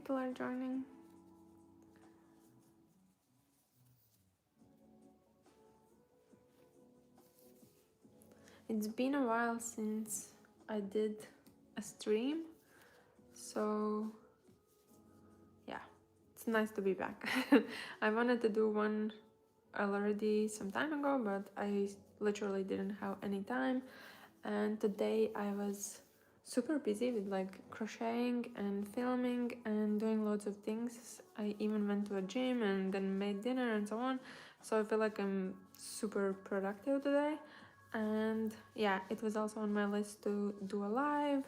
people are joining. It's been a while since I did a stream, so yeah, it's nice to be back. I wanted to do one already some time ago, but I literally didn't have any time, and today I was super busy with like crocheting and filming and doing loads of things. I even went to a gym and then made dinner and so on, so I feel like I'm super productive today. And yeah, it was also on my list to do a live,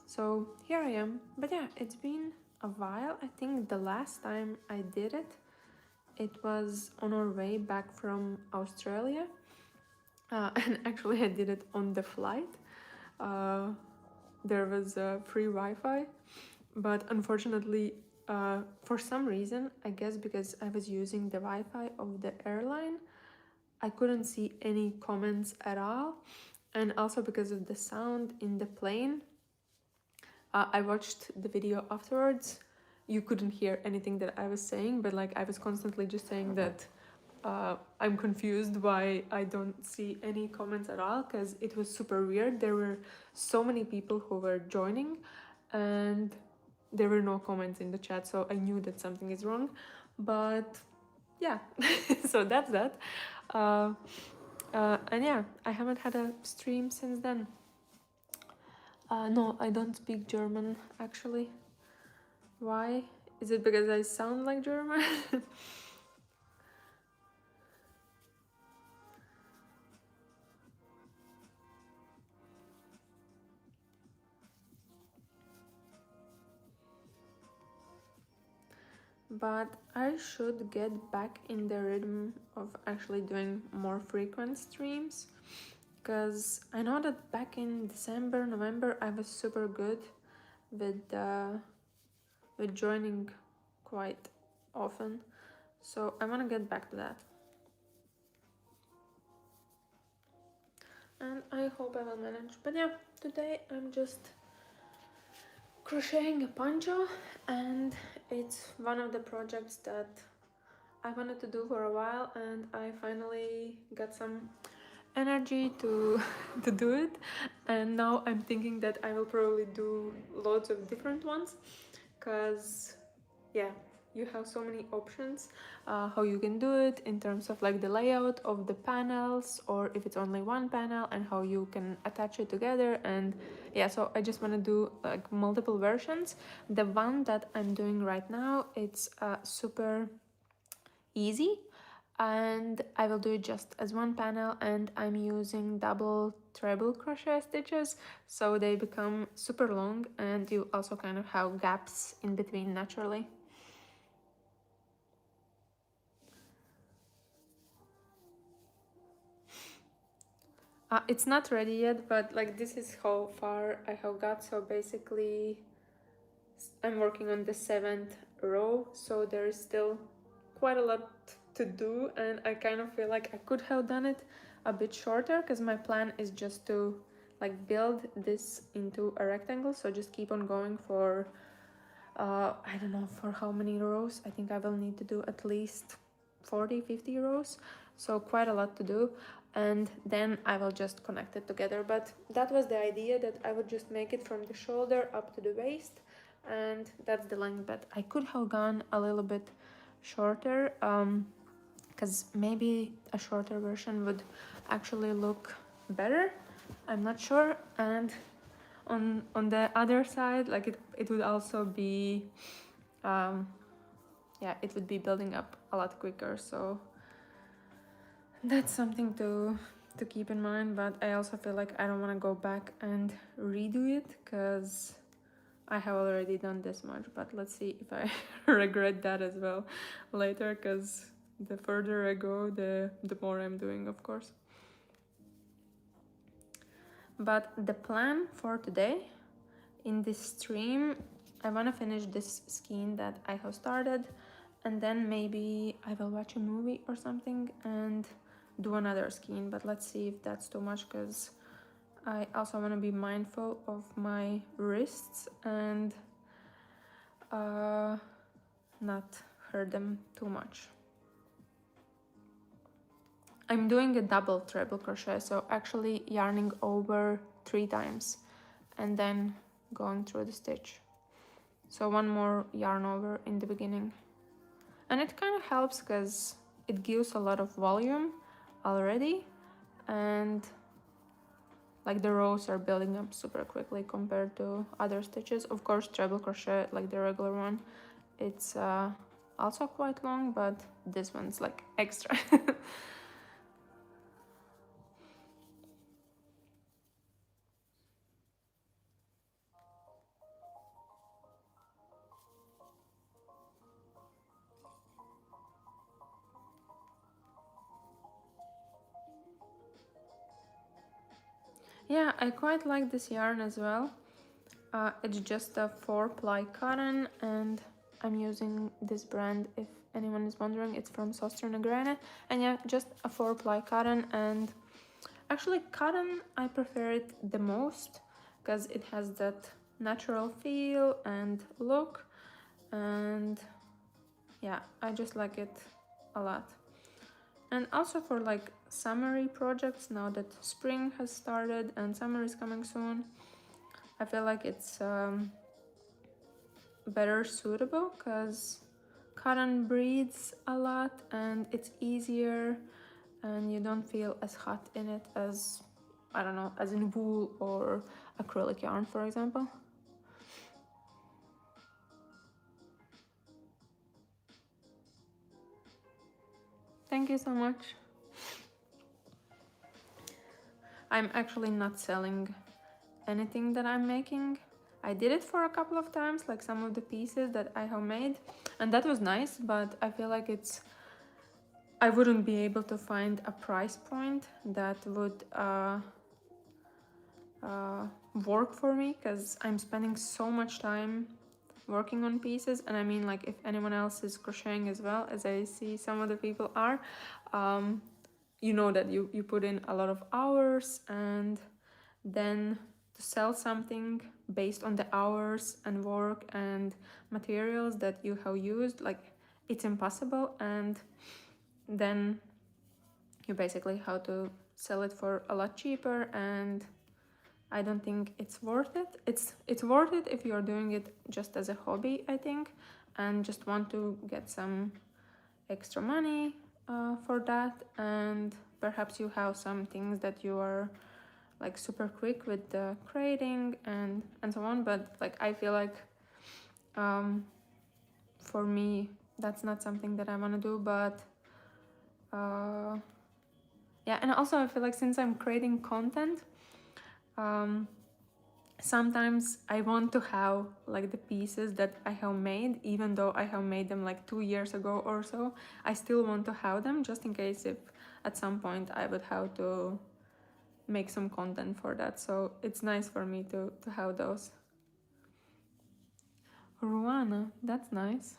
so here I am. But yeah, it's been a while. I think the last time I did it, it was on our way back from Australia, and actually I did it on the flight. There was free Wi-Fi, but unfortunately, for some reason, I guess because I was using the Wi-Fi of the airline, I couldn't see any comments at all, and also because of the sound in the plane. I watched the video afterwards. You couldn't hear anything that I was saying, but like I was constantly just saying that I'm confused why I don't see any comments at all, because it was super weird. There were so many people who were joining and there were no comments in the chat, so I knew that something is wrong. But yeah, so that's that. And yeah, I haven't had a stream since then. No, I don't speak German actually. Why? Is it because I sound like German? But I should get back in the rhythm of actually doing more frequent streams, because I know that back in December, November, I was super good with joining quite often. So I want to get back to that. And I hope I will manage. But yeah, today I'm just crocheting a poncho, and it's one of the projects that I wanted to do for a while, and I finally got some energy to to do it. And now I'm thinking that I will probably do loads of different ones, because yeah, you have so many options how you can do it in terms of like the layout of the panels, or if it's only one panel, and how you can attach it together. And yeah, so I just want to do like multiple versions. The one that I'm doing right now, it's super easy, and I will do it just as one panel, and I'm using double treble crochet stitches, so they become super long, and you also kind of have gaps in between naturally. It's not ready yet, but like this is how far I have got. So basically I'm working on the 7th row, so there is still quite a lot to do, and I kind of feel like I could have done it a bit shorter, because my plan is just to like build this into a rectangle. So just keep on going for I don't know for how many rows. I think I will need to do at least 40-50 rows, so quite a lot to do, and then I will just connect it together. But that was the idea, that I would just make it from the shoulder up to the waist, and that's the length. But I could have gone a little bit shorter, because maybe a shorter version would actually look better, I'm not sure. And on the other side, like it would also be yeah, it would be building up a lot quicker, so that's something to keep in mind. But I also feel like I don't want to go back and redo it, because I have already done this much. But let's see if I regret that as well later, because the further I go, the more I'm doing, of course. But the plan for today in this stream, I want to finish this skein that I have started, and then maybe I will watch a movie or something and do another skein. But let's see if that's too much, because I also want to be mindful of my wrists, and not hurt them too much. I'm doing a double treble crochet, so actually yarning over 3 times and then going through the stitch. So one more yarn over in the beginning. And it kind of helps because it gives a lot of volume already, and like the rows are building up super quickly compared to other stitches. Of course, treble crochet, like the regular one, it's also quite long, but this one's like extra. Yeah, I quite like this yarn as well. It's just a 4-ply cotton, and I'm using this brand if anyone is wondering. It's from Sostranagrene, and yeah, just a 4-ply cotton. And actually cotton, I prefer it the most because it has that natural feel and look, and yeah, I just like it a lot. And also for like summery projects, now that spring has started and summer is coming soon, I feel like it's better suitable because cotton breathes a lot and it's easier, and you don't feel as hot in it as, I don't know, as in wool or acrylic yarn, for example. Thank you so much. I'm actually not selling anything that I'm making. I did it for a couple of times, like some of the pieces that I have made, and that was nice, but I feel like I wouldn't be able to find a price point that would work for me, because I'm spending so much time working on pieces. And I mean, like, if anyone else is crocheting as well, as I see some of the people are, you know that you put in a lot of hours, and then to sell something based on the hours and work and materials that you have used, like, it's impossible. And then you basically have to sell it for a lot cheaper, and I don't think it's worth it. It's worth it if you're doing it just as a hobby, I think, and just want to get some extra money for that, and perhaps you have some things that you are like super quick with the creating and so on. But like, I feel like for me that's not something that I want to do. But yeah, and also I feel like since I'm creating content, sometimes I want to have like the pieces that I have made, even though I have made them like 2 years ago or so, I still want to have them just in case if at some point I would have to make some content for that. So it's nice for me to have those. Ruana, that's nice.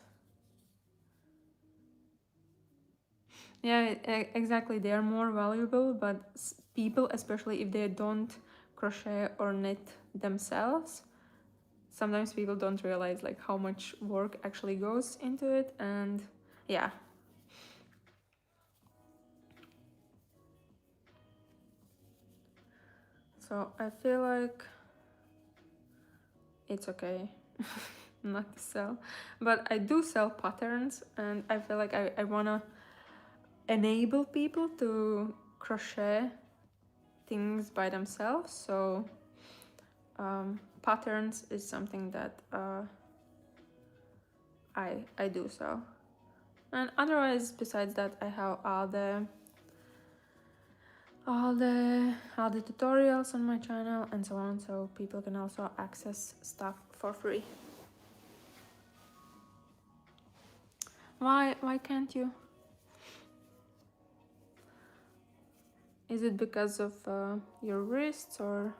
Yeah, exactly. They are more valuable, but people, especially if they don't crochet or knit themselves, sometimes people don't realize like how much work actually goes into it. And yeah. So I feel like it's okay not to sell, but I do sell patterns, and I feel like I want to enable people to crochet things by themselves. So patterns is something that I do sell. And otherwise, besides that, I have all the tutorials on my channel and so on, so people can also access stuff for free. Why can't you? Is it because of your wrists or?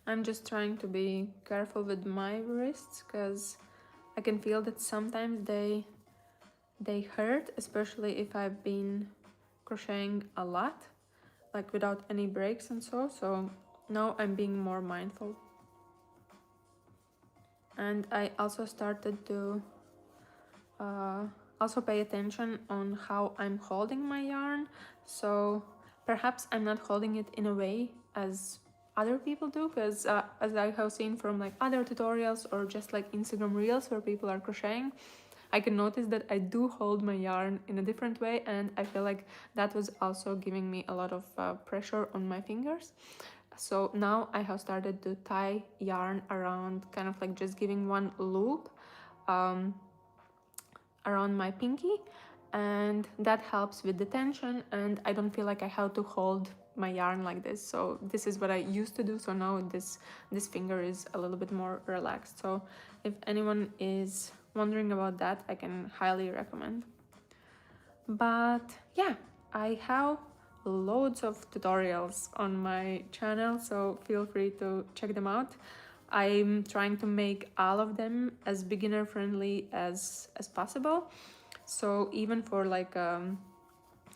I'm just trying to be careful with my wrists because I can feel that sometimes they hurt, especially if I've been crocheting a lot, like without any breaks and so now I'm being more mindful. And I also started to also pay attention on how I'm holding my yarn. So perhaps I'm not holding it in a way as other people do, because as I have seen from like other tutorials or just like Instagram reels where people are crocheting, I can notice that I do hold my yarn in a different way, and I feel like that was also giving me a lot of pressure on my fingers. So now I have started to tie yarn around, kind of like just giving one loop around my pinky, and that helps with the tension, and I don't feel like I have to hold my yarn like this. So this is what I used to do, so now this finger is a little bit more relaxed. So if anyone is wondering about that, I can highly recommend. But yeah, I have loads of tutorials on my channel, so feel free to check them out. I'm trying to make all of them as beginner friendly as possible. So even for like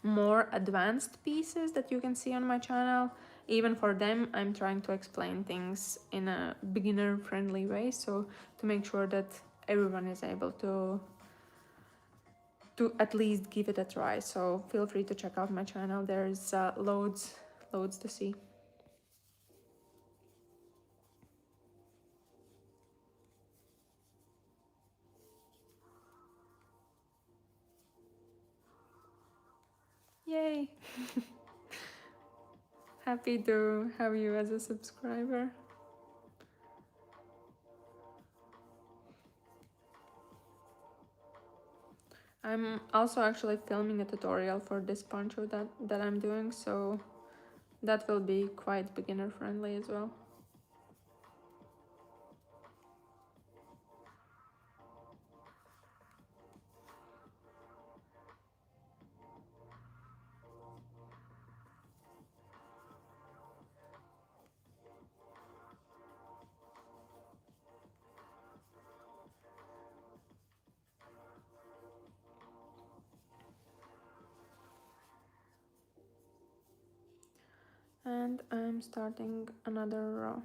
more advanced pieces that you can see on my channel, even for them I'm trying to explain things in a beginner friendly way, so to make sure that everyone is able to at least give it a try. So feel free to check out my channel. There's loads to see. Yay. Happy to have you as a subscriber. I'm also actually filming a tutorial for this poncho that I'm doing, so that will be quite beginner friendly as well. And I'm starting another row.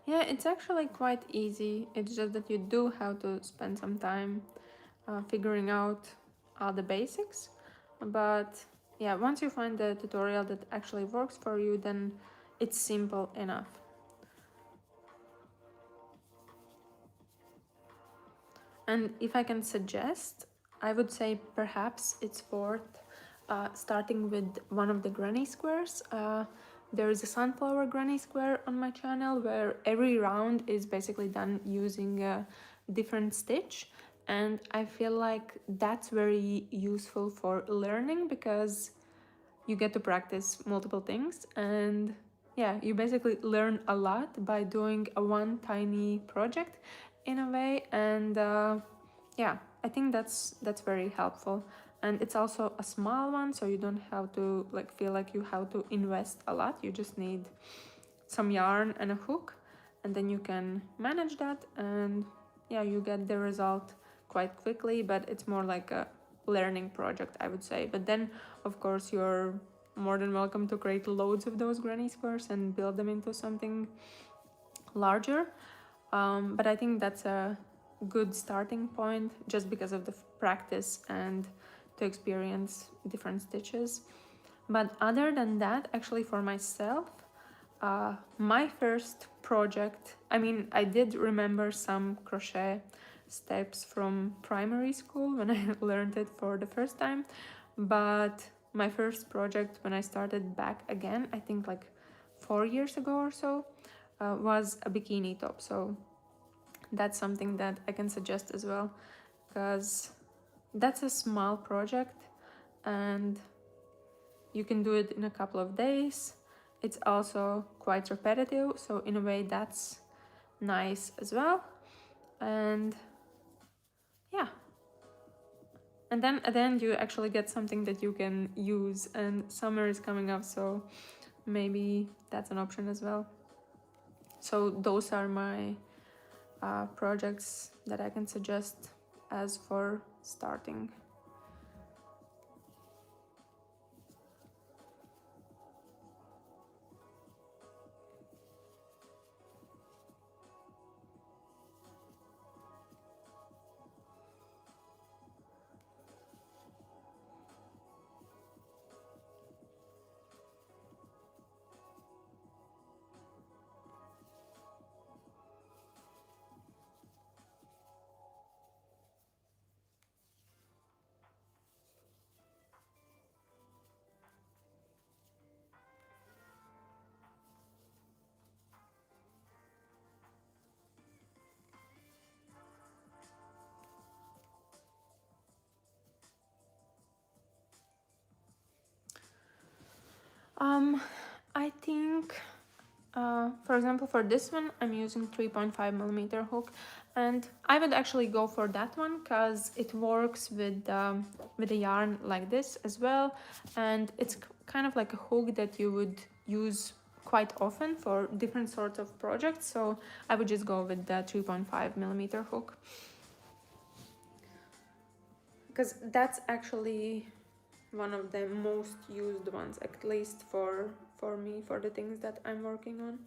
Yeah, it's actually quite easy. It's just that you do have to spend some time figuring out all the basics. But yeah, once you find the tutorial that actually works for you, then it's simple enough. And if I can suggest, I would say perhaps it's worth starting with one of the granny squares. There is a sunflower granny square on my channel where every round is basically done using a different stitch, and I feel like that's very useful for learning because you get to practice multiple things, and yeah, you basically learn a lot by doing a one tiny project in a way. And yeah, I think that's very helpful, and it's also a small one, so you don't have to like feel like you have to invest a lot. You just need some yarn and a hook, and then you can manage that, and yeah, you get the result quite quickly. But it's more like a learning project, I would say. But then of course you're more than welcome to create loads of those granny squares and build them into something larger. But I think that's a good starting point just because of the practice and to experience different stitches. But other than that, actually for myself, my first project, I mean, I did remember some crochet steps from primary school when I learned it for the first time, but my first project when I started back again, I think like 4 years ago or so, was a bikini top. So that's something that I can suggest as well, because that's a small project and you can do it in a couple of days. It's also quite repetitive, so in a way that's nice as well. And yeah, and then at the end you actually get something that you can use, and summer is coming up, so maybe that's an option as well. So those are my projects that I can suggest as for starting. I think, for example, for this one, I'm using 3.5mm hook, and I would actually go for that one because it works with a yarn like this as well, and it's kind of like a hook that you would use quite often for different sorts of projects. So I would just go with the 3.5mm hook, because that's actually one of the most used ones, at least for me, for the things that I'm working on.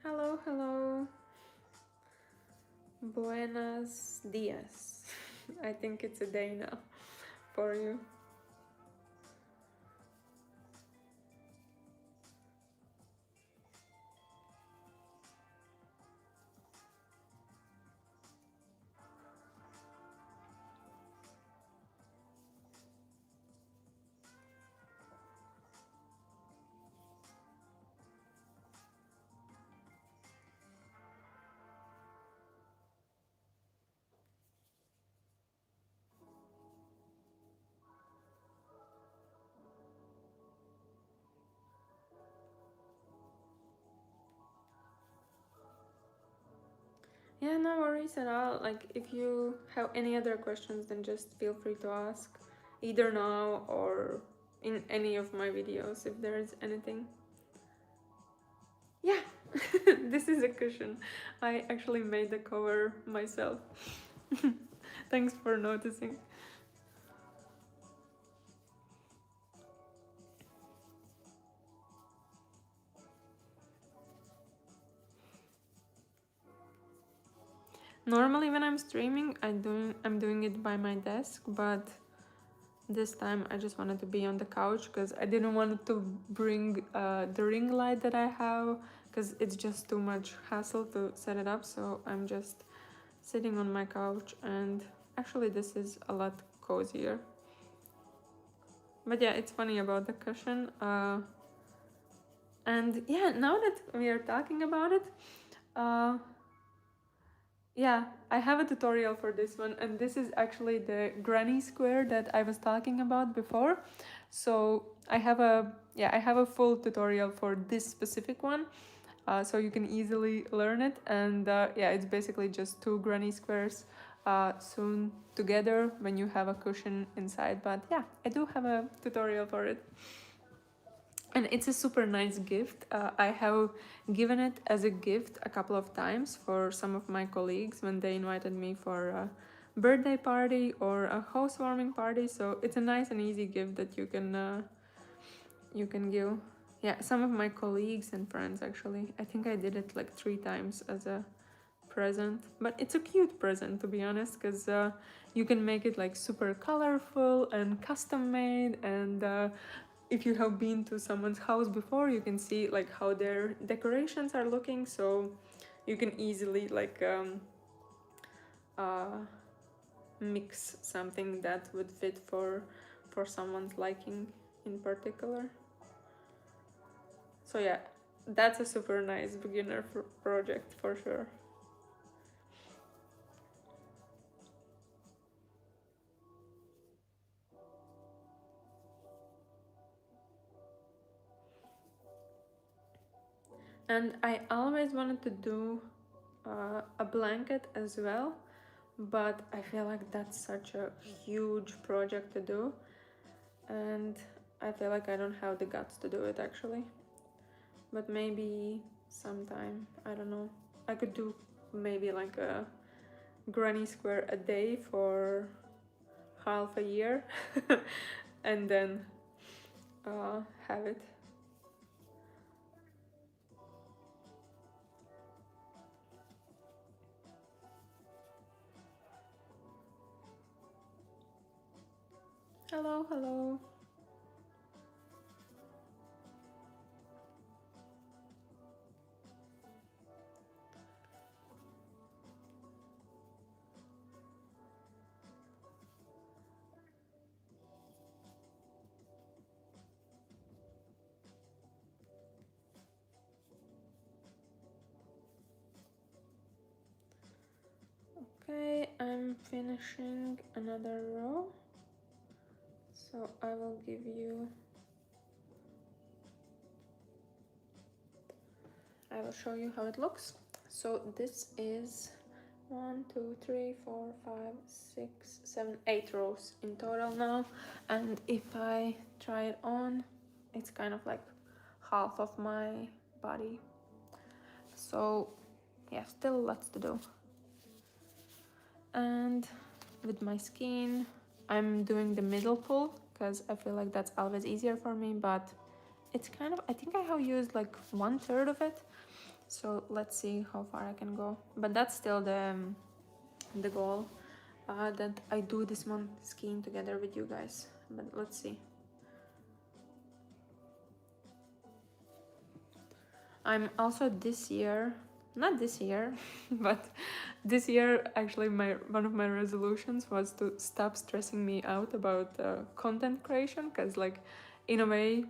Hello, hello. Buenos dias. I think it's a day now for you. Yeah, no worries at all. Like, if you have any other questions, then just feel free to ask, either now or in any of my videos if there is anything. Yeah, this is a cushion. I actually made the cover myself. Thanks for noticing. Normally when I'm streaming, I'm doing it by my desk, but this time I just wanted to be on the couch because I didn't want to bring the ring light that I have, because it's just too much hassle to set it up. So I'm just sitting on my couch, and actually this is a lot cozier. But yeah, it's funny about the cushion. And yeah, now that we are talking about it, yeah, I have a tutorial for this one, and this is actually the granny square that I was talking about before. So I have a full tutorial for this specific one, so you can easily learn it. And yeah, it's basically just two granny squares sewn together when you have a cushion inside. But yeah, I do have a tutorial for it. And it's a super nice gift. I have given it as a gift a couple of times for some of my colleagues when they invited me for a birthday party or a housewarming party. So it's a nice and easy gift that you can give. Yeah, some of my colleagues and friends actually. I think I did it like 3 times as a present, but it's a cute present, to be honest, because you can make it like super colorful and custom made, and if you have been to someone's house before, you can see like how their decorations are looking, so you can easily like mix something that would fit for someone's liking in particular. So yeah, that's a super nice beginner project for sure. And I always wanted to do a blanket as well, but I feel like that's such a huge project to do, and I feel like I don't have the guts to do it actually. But maybe sometime, I don't know. I could do maybe like a granny square a day for half a year and then have it. Hello, hello. Okay, I'm finishing another row, so I will give you, I will show you how it looks. So this is 1, 2, 3, 4, 5, 6, 7, 8 rows in total now, and if I try it on, it's kind of like half of my body. So yeah, still lots to do. And with my skein, I'm doing the middle pull because I feel like that's always easier for me, but it's kind of, I think I have used like 1/3 of it, so let's see how far I can go. But that's still the goal, that I do this one skein together with you guys, but let's see. I'm also this year, not this year, but this year actually one of my resolutions was to stop stressing me out about content creation, because like in a way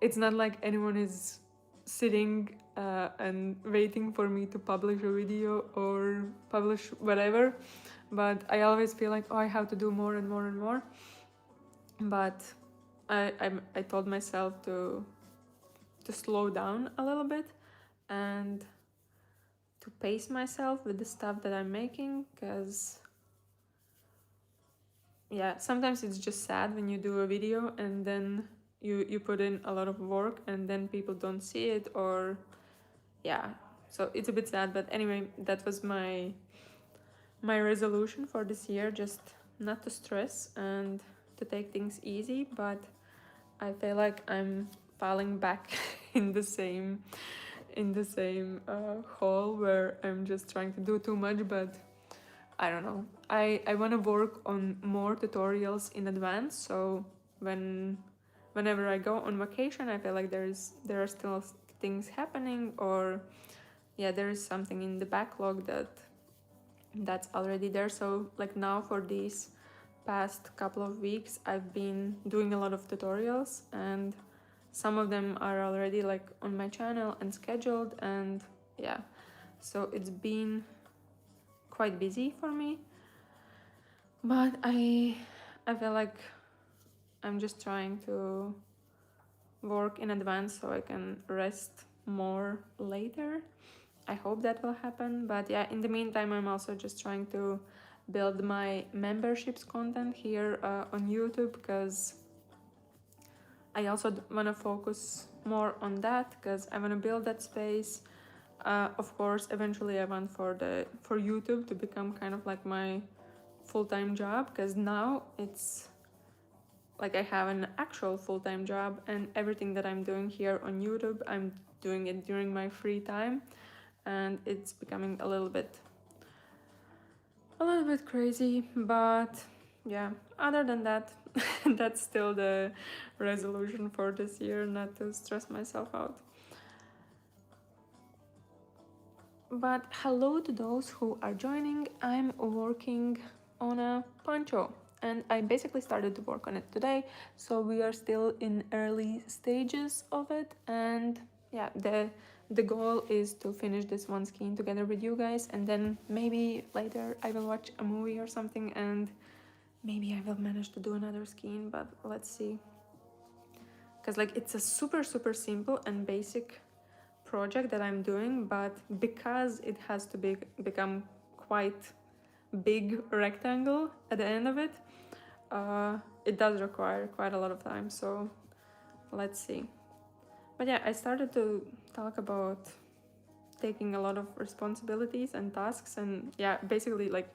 it's not like anyone is sitting and waiting for me to publish a video or publish whatever, but I always feel like, oh, I have to do more and more and more. But I told myself to slow down a little bit and to pace myself with the stuff that I'm making, because yeah, sometimes it's just sad when you do a video and then you put in a lot of work and then people don't see it, or yeah, so it's a bit sad. But anyway, that was my resolution for this year, just not to stress and to take things easy. But I feel like I'm falling back in the same hole where I'm just trying to do too much. But I don't know, I want to work on more tutorials in advance, so whenever I go on vacation, I feel like there are still things happening, or yeah, there is something in the backlog that's already there. So like now for these past couple of weeks, I've been doing a lot of tutorials, and some of them are already like on my channel and scheduled, and yeah, so it's been quite busy for me. But I feel like I'm just trying to work in advance so I can rest more later. I hope that will happen. But yeah, in the meantime, I'm also just trying to build my memberships content here on YouTube, because I also want to focus more on that, because I want to build that space. Of course, eventually I want for YouTube to become kind of like my full-time job, because now it's like I have an actual full-time job, and everything that I'm doing here on YouTube, I'm doing it during my free time. and it's becoming a little bit crazy, but yeah, other than that, that's still the resolution for this year, not to stress myself out. But hello to those who are joining. I'm working on a poncho and I basically started to work on it today, so we are still in early stages of it. And yeah, the goal is to finish this one skein together with you guys, and then maybe later I will watch a movie or something, and maybe I will manage to do another skein, but let's see. Because like it's a super simple and basic project that I'm doing, but because it has to become quite big rectangle at the end of it, it does require quite a lot of time, so let's see. But yeah, I started to talk about taking a lot of responsibilities and tasks, and yeah, basically like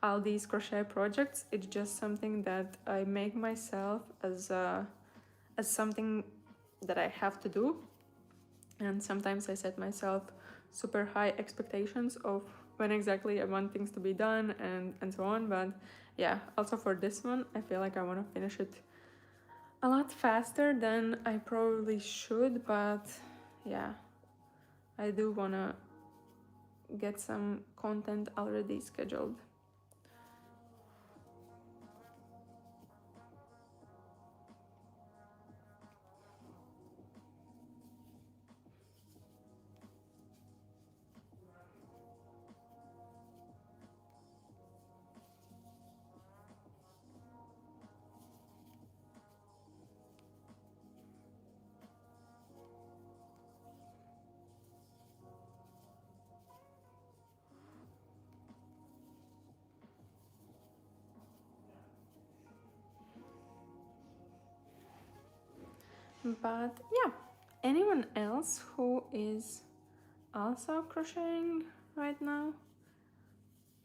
all these crochet projects, it's just something that I make myself as something that I have to do. And sometimes I set myself super high expectations of when exactly I want things to be done and so on. But yeah, also for this one, I feel like I want to finish it a lot faster than I probably should. But yeah, I do want to get some content already scheduled. But yeah, anyone else who is also crocheting right now?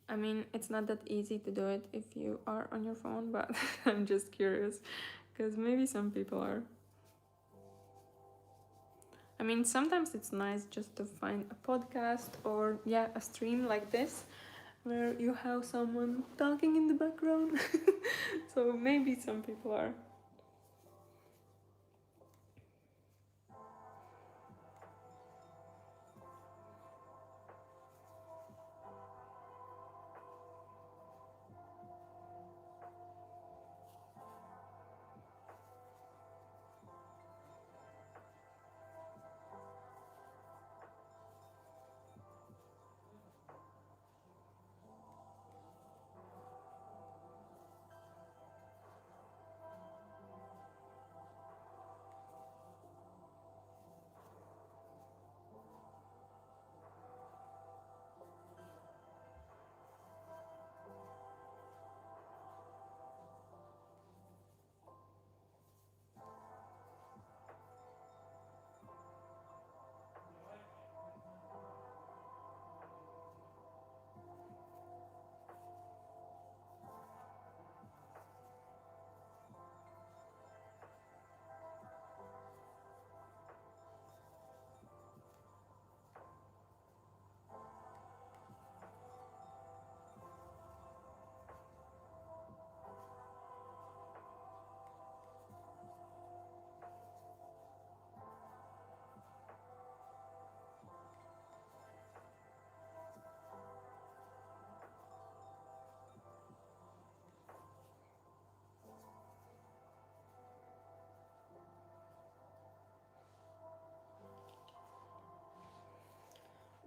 I mean, it's not that easy to do it if you are on your phone, but I'm just curious because maybe some people are. I mean, sometimes it's nice just to find a podcast or yeah, a stream like this where you have someone talking in the background. So maybe some people are.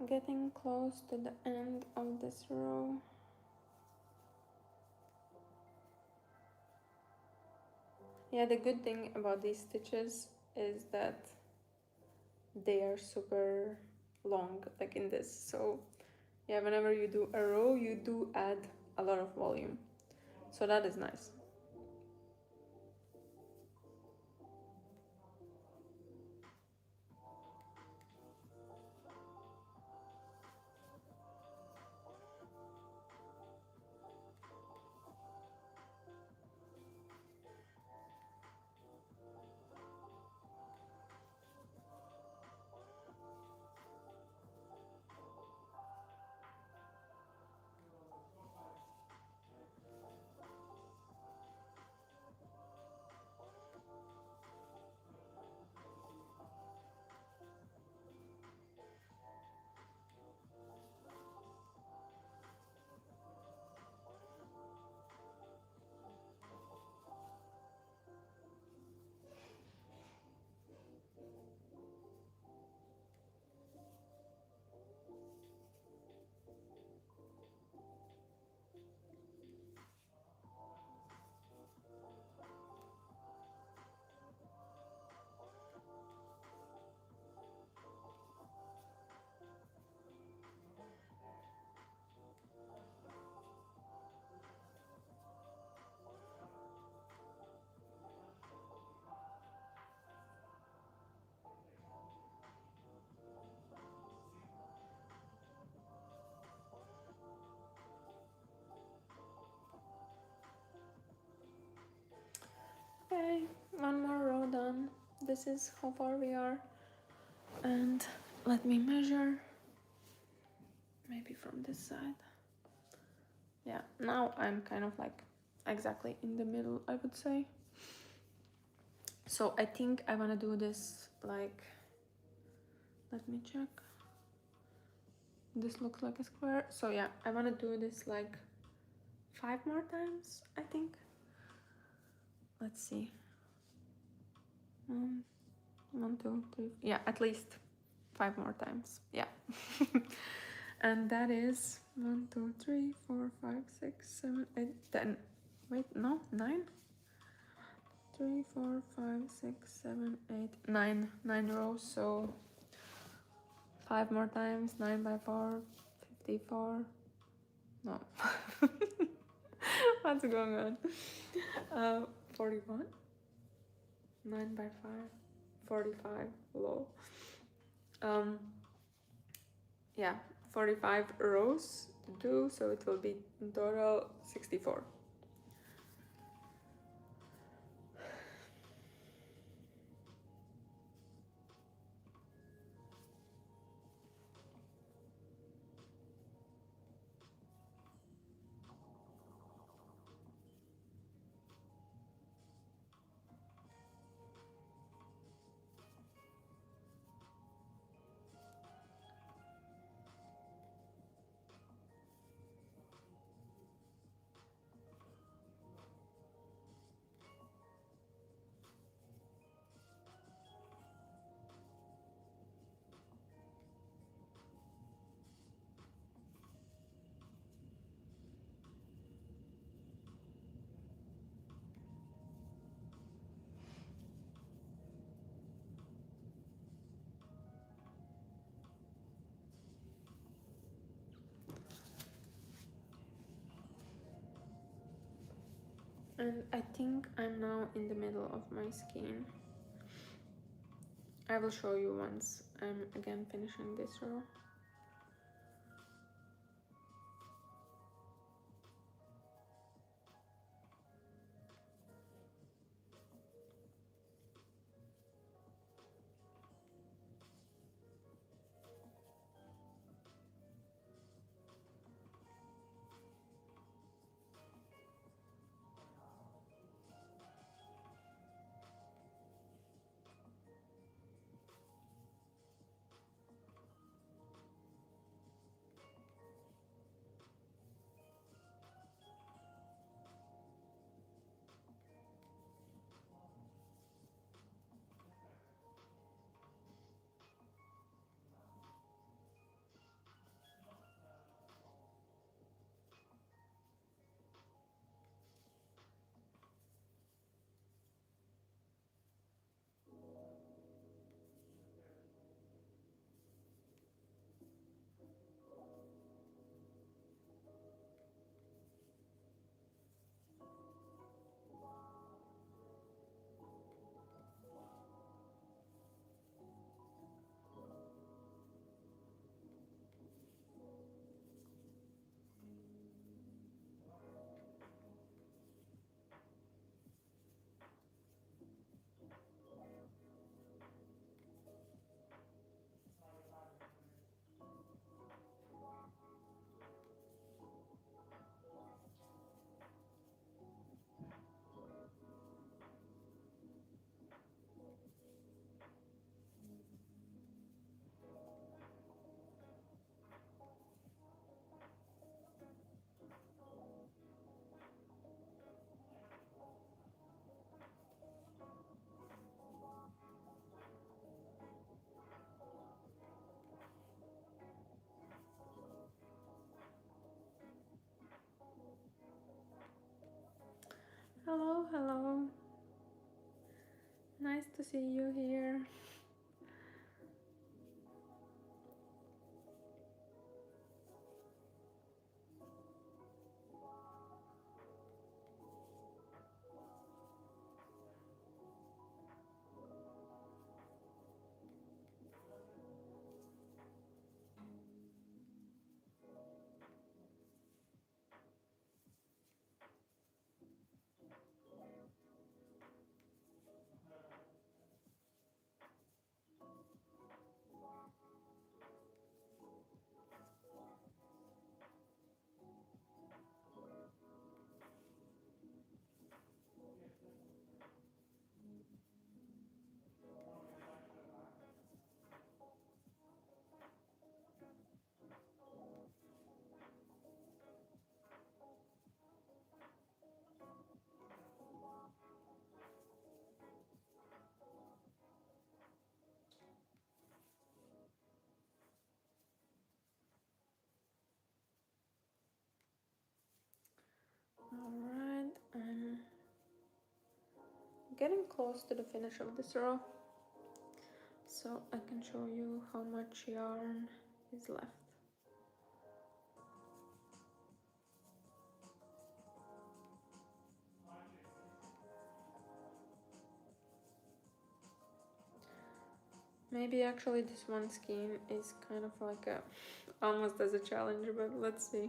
Getting close to the end of this row. Yeah, the good thing about these stitches is that they are super long, like in this. So yeah, whenever you do a row, you do add a lot of volume. So that is nice. Okay, one more row done. This is how far we are. And let me measure. Maybe from this side. Yeah, now I'm kind of like exactly in the middle, I would say. So I think I want to do this like, let me check. This looks like a square. So yeah, I want to do this like 5 more times, I think. Let's see. 1, 2, 3. Yeah, at least 5 more times. Yeah. And that is 1, 2, 3, 4, 5, 6, 7, 8, 10. Wait, no, 9. 3, 4, 5, 6, 7, 8, 9. 9 rows. So 5 more times. 9 by 4, 54. No. What's going on? 41. 9 by 5. 45. Low. Yeah, 45 rows to do, so it will be in total 64. And I think I'm now in the middle of my skein. I will show you once I'm again finishing this row. Hello, hello. Nice to see you here. Alright, I'm getting close to the finish of this row, so I can show you how much yarn is left. Maybe actually this one skein is kind of like a almost as a challenge, but let's see.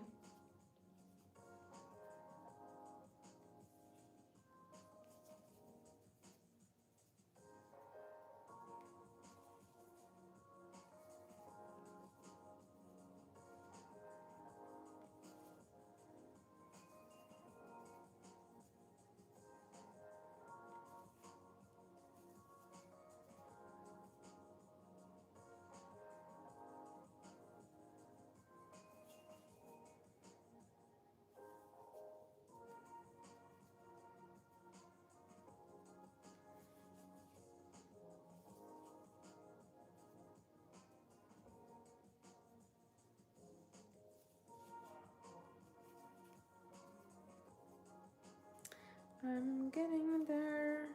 I'm getting there.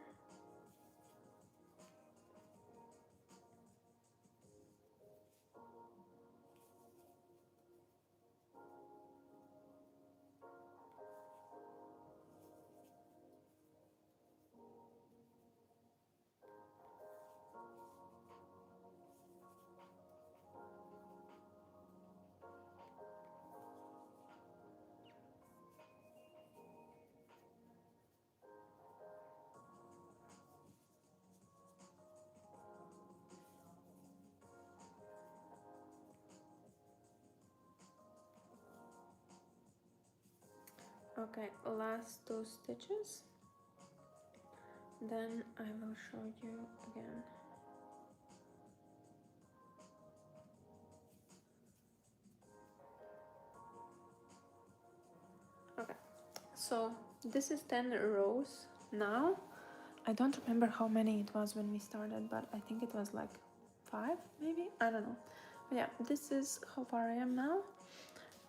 Okay, last two stitches, then I will show you again. Okay, so this is 10 rows now. I don't remember how many it was when we started, but I think it was like 5 maybe, I don't know. But yeah, this is how far I am now,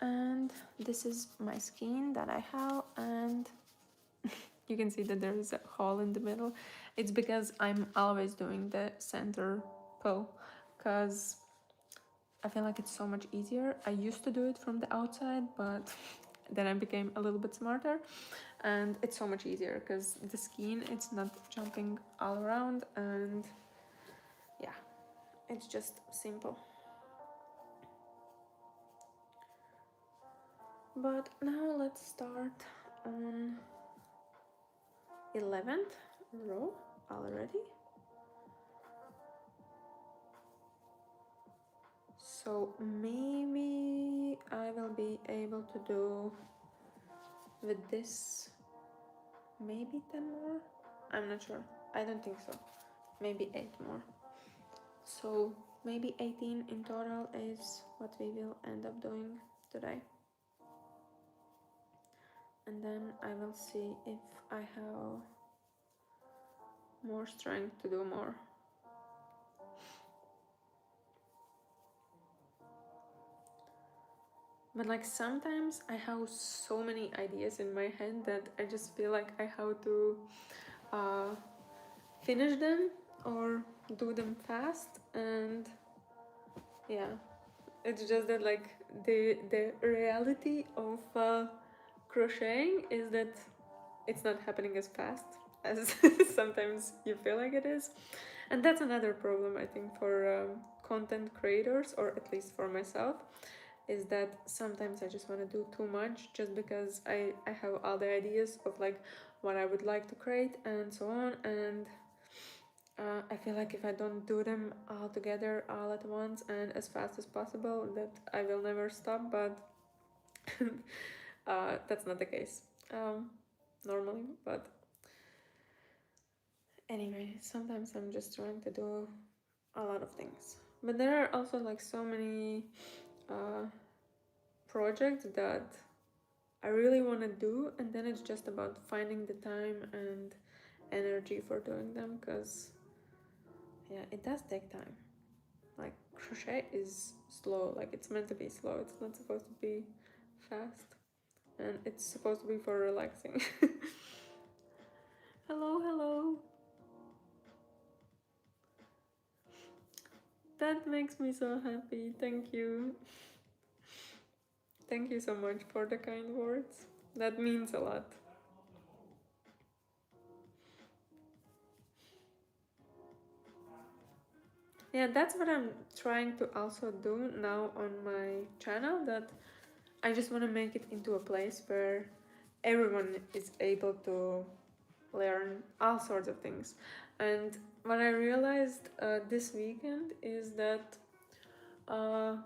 and this is my skein that I have, and you can see that there is a hole in the middle. It's because I'm always doing the center pull, because I feel like it's so much easier. I used to do it from the outside, but then I became a little bit smarter, and it's so much easier because the skein, it's not jumping all around, and yeah, it's just simple. But now let's start on 11th row already. So maybe I will be able to do with this maybe 10 more. I'm not sure. I don't think so. Maybe 8 more. So maybe 18 in total is what we will end up doing today. And then I will see if I have more strength to do more. But like sometimes I have so many ideas in my head that I just feel like I have to finish them or do them fast, and yeah, it's just that like the reality of crocheting is that it's not happening as fast as sometimes you feel like it is, and that's another problem I think for content creators, or at least for myself, is that sometimes I just want to do too much just because I have all the ideas of like what I would like to create and so on, and I feel like if I don't do them all together all at once and as fast as possible, that I will never stop, but that's not the case normally. But anyway, sometimes I'm just trying to do a lot of things, but there are also like so many projects that I really want to do, and then it's just about finding the time and energy for doing them, because yeah, it does take time. Like crochet is slow, like it's meant to be slow, it's not supposed to be fast. and it's supposed to be for relaxing. Hello, hello. That makes me so happy. Thank you. Thank you so much for the kind words. That means a lot. Yeah, that's what I'm trying to also do now on my channel, that I just want to make it into a place where everyone is able to learn all sorts of things. And what I realized this weekend is that uh,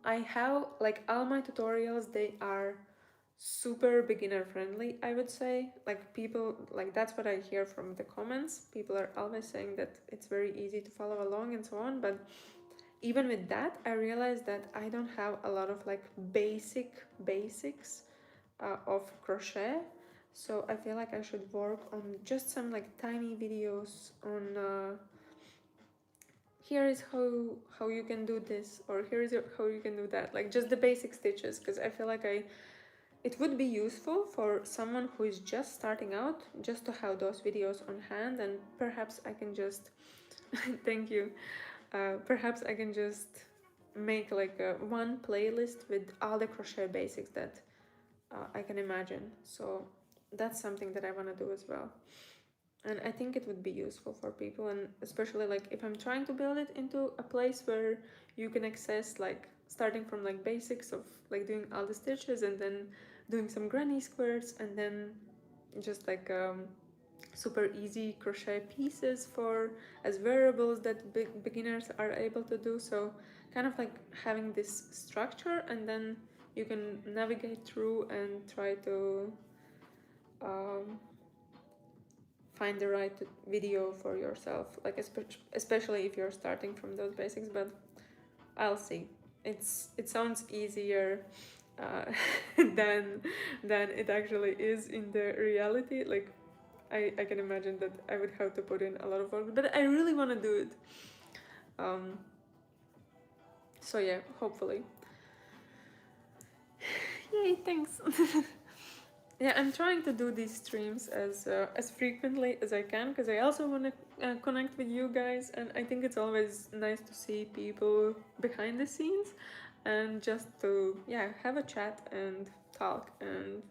I have, like, all my tutorials, they are super beginner friendly, I would say. Like, people, like, that's what I hear from the comments. People are always saying that it's very easy to follow along and so on, but even with that, I realized that I don't have a lot of like basics of crochet. So I feel like I should work on just some like tiny videos on here is how you can do this, or here is how you can do that, like just the basic stitches, because I feel like it would be useful for someone who is just starting out, just to have those videos on hand. And perhaps I can just thank you, perhaps I can just make like a one playlist with all the crochet basics that I can imagine. So that's something that I want to do as well, and I think it would be useful for people. And especially like if I'm trying to build it into a place where you can access, like starting from like basics of like doing all the stitches and then doing some granny squares, and then just like super easy crochet pieces for as variables that beginners are able to do. So kind of like having this structure, and then you can navigate through and try to um, find the right video for yourself, like especially if you're starting from those basics. But I'll see. It sounds easier uh, than it actually is in the reality. Like I can imagine that I would have to put in a lot of work, but I really want to do it. So yeah, hopefully. Yay, thanks. Yeah, I'm trying to do these streams as frequently as I can, because I also want to connect with you guys, and I think it's always nice to see people behind the scenes, and just to have a chat and talk and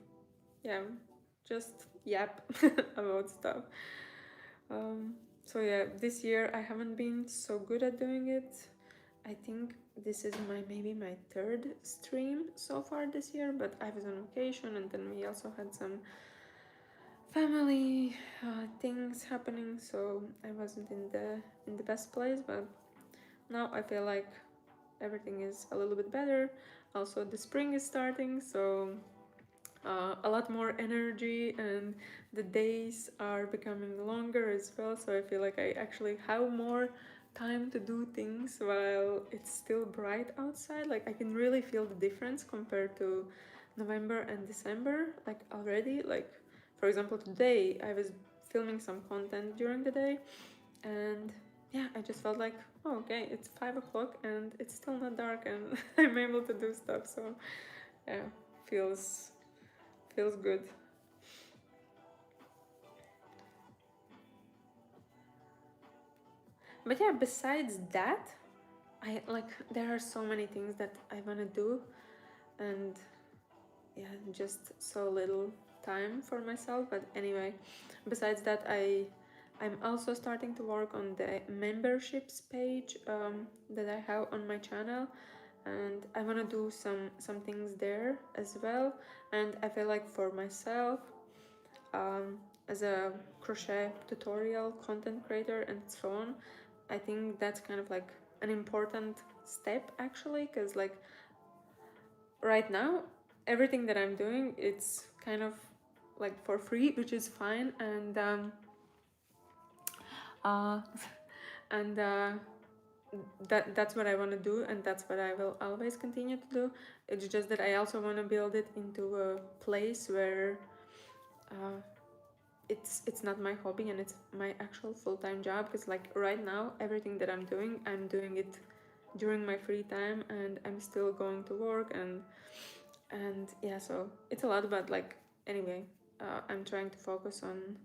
just yap about stuff. So yeah, this year I haven't been so good at doing it. I think this is maybe my third stream so far this year, but I was on vacation, and then we also had some family things happening, so I wasn't in the best place. But now I feel like everything is a little bit better. Also, the spring is starting, so a lot more energy, and the days are becoming longer as well. So I feel like I actually have more time to do things while it's still bright outside. Like I can really feel the difference compared to November and December, like already. Like for example, today I was filming some content during the day, and yeah, I just felt like, oh, okay, it's 5 o'clock and it's still not dark, and I'm able to do stuff. So yeah, feels good. But yeah, besides that, I like there are so many things that I want to do, and yeah, just so little time for myself. But anyway, besides that, I'm also starting to work on the memberships page that I have on my channel, and I want to do some things there as well. And I feel like for myself, as a crochet tutorial content creator and so on, I think that's kind of like an important step actually, because like right now everything that I'm doing, it's kind of like for free, which is fine. And uh, and that's what I want to do, and that's what I will always continue to do. It's just that I also want to build it into a place where it's not my hobby and it's my actual full-time job. Because like right now everything that I'm doing it during my free time, and I'm still going to work, and and yeah, so it's a lot, but like anyway, I'm trying to focus on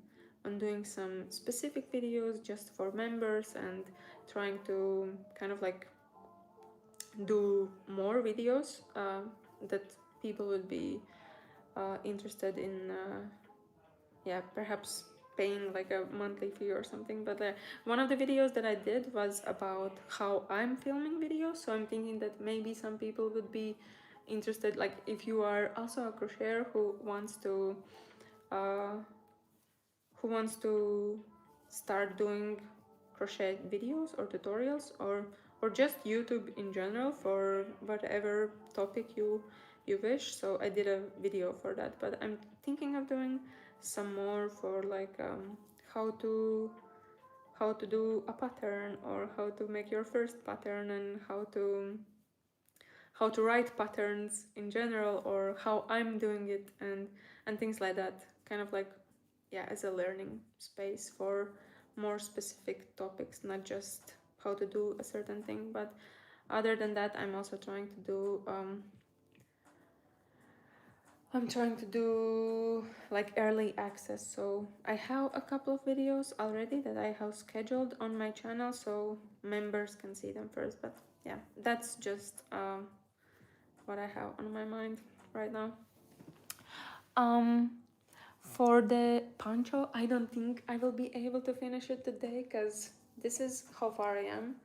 doing some specific videos just for members, and trying to kind of like do more videos that people would be interested in, yeah, perhaps paying like a monthly fee or something. But one of the videos that I did was about how I'm filming videos, so I'm thinking that maybe some people would be interested, like if you are also a crocheter uh, who wants to start doing crochet videos or tutorials, or just YouTube in general for whatever topic you wish. So I did a video for that, but I'm thinking of doing some more for like how to do a pattern, or how to make your first pattern, and how to write patterns in general, or how I'm doing it, and things like that, kind of like, yeah, as a learning space for more specific topics, not just how to do a certain thing. But other than that, I'm also trying to do like early access. So I have a couple of videos already that I have scheduled on my channel, so members can see them first. But yeah, that's just what I have on my mind right now. For the poncho, I don't think I will be able to finish it today, because this is how far I am,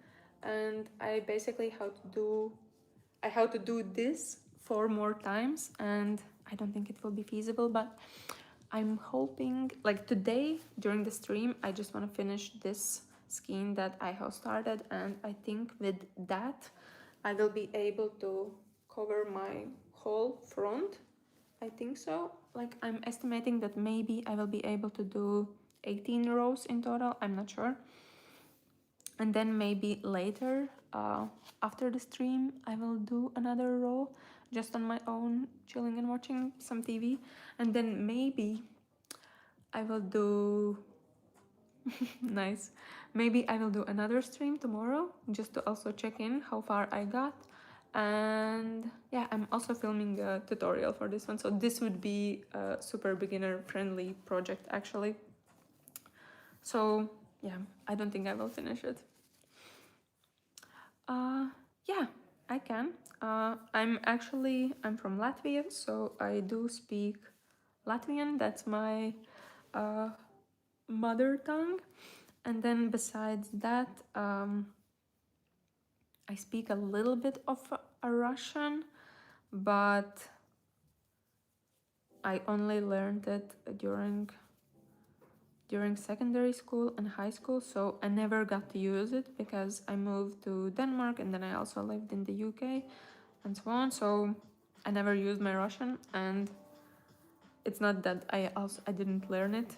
and I basically have to do this 4 more times, and I don't think it will be feasible. But I'm hoping, like today during the stream, I just want to finish this skein that I have started, and I think with that I will be able to cover my whole front. I think so. Like I'm estimating that maybe I will be able to do 18 rows in total. I'm not sure. And then maybe later, after the stream, I will do another row just on my own, chilling and watching some TV. And then maybe I will do nice. Maybe I will do another stream tomorrow just to also check in how far I got. And yeah, I'm also filming a tutorial for this one, so this would be a super beginner friendly project actually. So yeah, I don't think I will finish it. Yeah, I can. I'm from Latvia, so I do speak Latvian. That's my mother tongue. And then besides that, I speak a little bit of a Russian, but I only learned it during secondary school and high school, so I never got to use it because I moved to Denmark, and then I also lived in the UK and so on, so I never used my Russian. And it's not that I didn't learn it.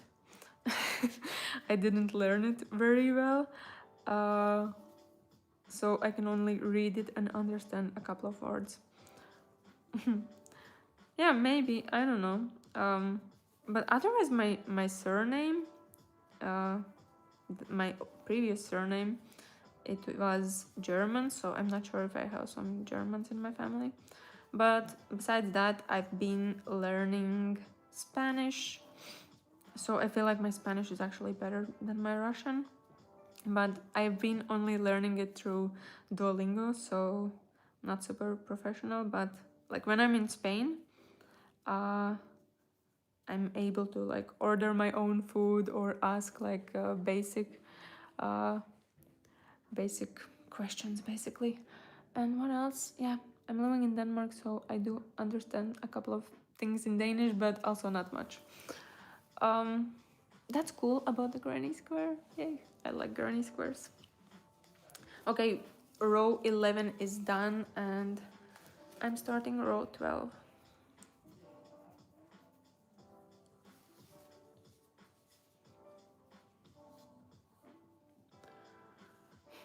I didn't learn it very well, so I can only read it and understand a couple of words. Yeah, maybe, I don't know. But otherwise, my surname, my previous surname, it was German, so I'm not sure if I have some Germans in my family. But besides that, I've been learning Spanish, so I feel like my Spanish is actually better than my Russian. But I've been only learning it through Duolingo, so not super professional. But like when I'm in Spain, I'm able to like order my own food or ask like uh, basic questions basically. And what else? Yeah, I'm living in Denmark, so I do understand a couple of things in Danish, but also not much. That's cool about the granny square. Yay, I like granny squares. Okay, row 11 is done, and I'm starting row 12.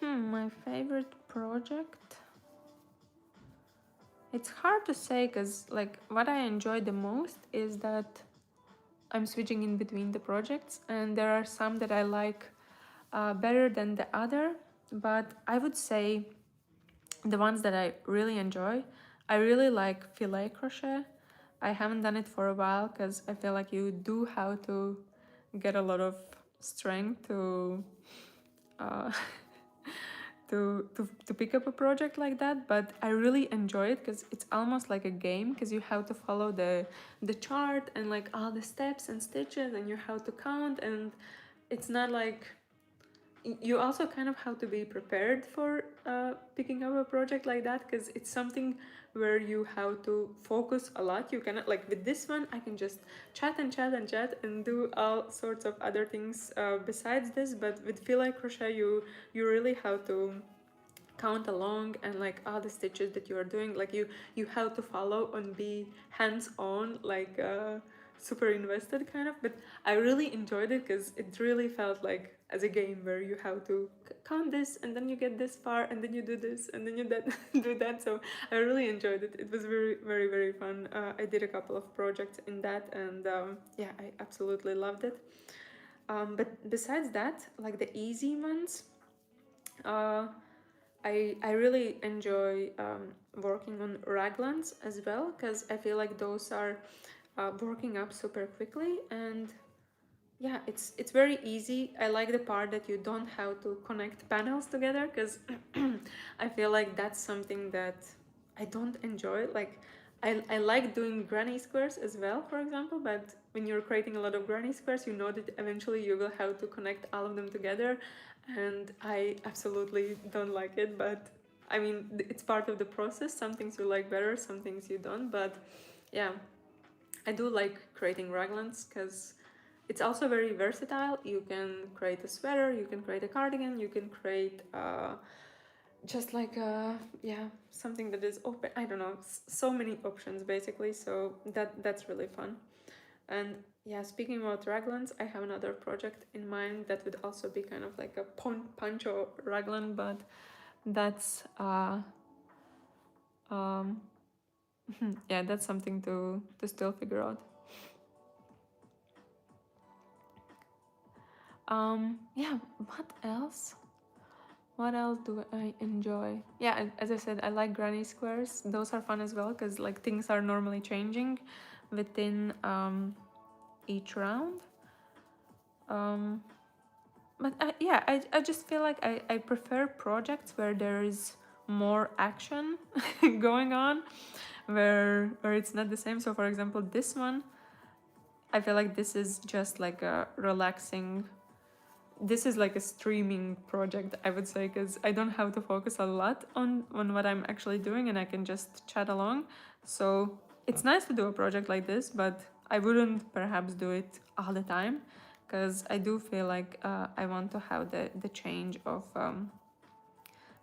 My favorite project? It's hard to say, because like what I enjoy the most is that I'm switching in between the projects, and there are some that I like better than the other. But I would say the ones that I really enjoy I really like filet crochet. I haven't done it for a while because I feel like you do have to get a lot of strength to uh, to pick up a project like that, but I really enjoy it because it's almost like a game, because you have to follow the chart and like all the steps and stitches, and you have to count, and it's not like you also kind of have to be prepared for picking up a project like that, because it's something where you have to focus a lot. You cannot, like with this one, I can just chat and chat and chat and do all sorts of other things besides this, but with filet crochet you really have to count along, and like all the stitches that you are doing, like you have to follow and be hands-on, like super invested kind of. But I really enjoyed it because it really felt like as a game where you have to count this, and then you get this far, and then you do this, and then you do that. So I really enjoyed it. It was very very very fun. I did a couple of projects in that, and yeah, I absolutely loved it. But besides that, like the easy ones, uh, I really enjoy working on raglans as well, because I feel like those are working up super quickly, and yeah, it's very easy. I like the part that you don't have to connect panels together, because I feel like that's something that I don't enjoy. Like I like doing granny squares as well, for example, but when you're creating a lot of granny squares, you know that eventually you will have to connect all of them together, and I absolutely don't like it. But I mean, it's part of the process. Some things you like better, some things you don't, but yeah, I do like creating raglans because it's also very versatile. You can create a sweater, you can create a cardigan, you can create just like yeah, something that is open. I don't know, so many options basically. So that's really fun. And yeah, speaking about raglans, I have another project in mind that would also be kind of like a poncho raglan, but that's um yeah, that's something to still figure out. Yeah, what else? What else do I enjoy? Yeah, as I said, I like granny squares. Those are fun as well, because like things are normally changing within each round. Um, but yeah, I just feel like I prefer projects where there is more action going on, where it's not the same. So for example, this one, I feel like this is just like a relaxing, this is like a streaming project, I would say, because I don't have to focus a lot on what I'm actually doing, and I can just chat along. So it's nice to do a project like this, but I wouldn't perhaps do it all the time, because I do feel like I want to have the change of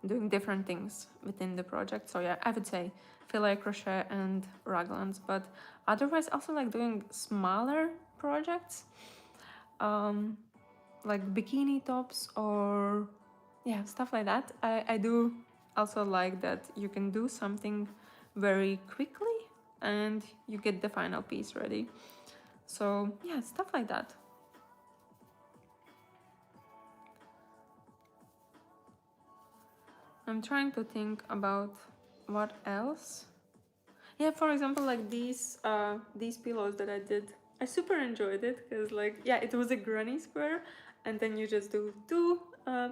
doing different things within the project. So yeah, I would say filet crochet and raglans, but otherwise also like doing smaller projects. Like bikini tops or yeah, stuff like that. I do also like that you can do something very quickly and you get the final piece ready. So yeah, stuff like that. I'm trying to think about what else. Yeah, for example, like these pillows that I did, I super enjoyed it because like yeah, it was a granny square, and then you just do two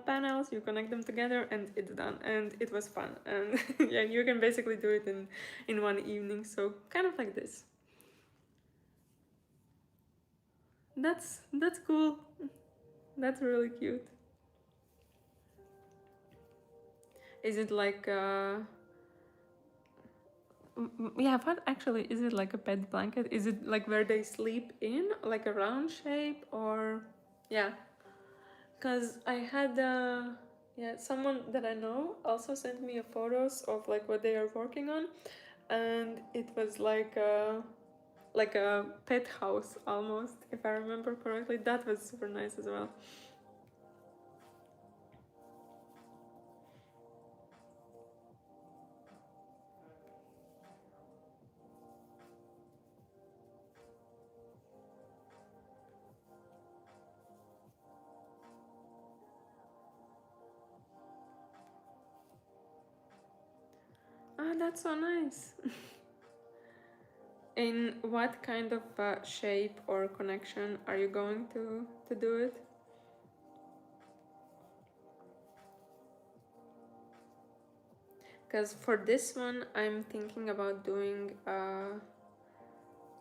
panels, you connect them together, and it's done. And it was fun, and yeah, you can basically do it in one evening. So kind of like this. That's cool. That's really cute. Is it like yeah, what actually is it, like a pet blanket? Is it like where they sleep in, like a round shape, or yeah? Because I had yeah, someone that I know also sent me a photos of like what they are working on, and it was like a pet house almost, if I remember correctly. That was super nice as well. that's so nice. In what kind of shape or connection are you going to do it? Because for this one, I'm thinking about doing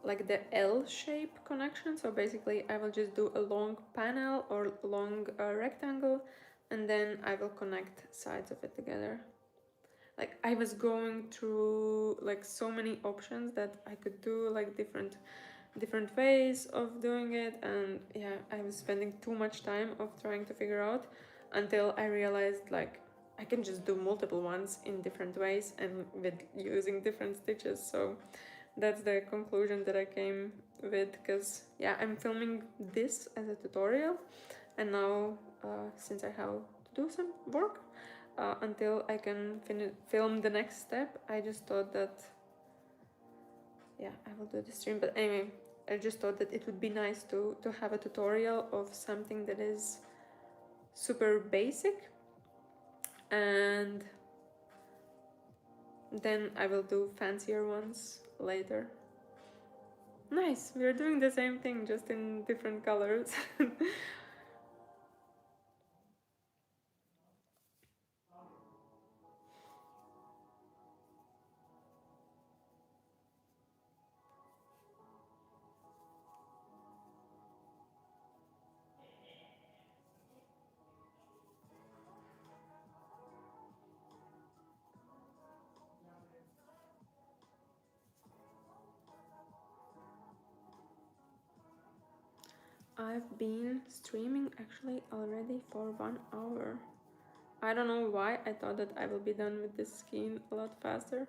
like the L shape connection. So basically I will just do a long panel or long rectangle, and then I will connect sides of it together. Like I was going through like so many options that I could do, like different ways of doing it, and yeah, I was spending too much time of trying to figure out until I realized like I can just do multiple ones in different ways and with using different stitches. So that's the conclusion that I came with, because yeah, I'm filming this as a tutorial, and now since I have to do some work until I can film the next step, I just thought that yeah, I will do the stream. But anyway, I just thought that it would be nice to have a tutorial of something that is super basic, and then I will do fancier ones later. Nice, we're doing the same thing, just in different colors. I've been streaming actually already for 1 hour. I don't know why I thought that I will be done with this skein a lot faster.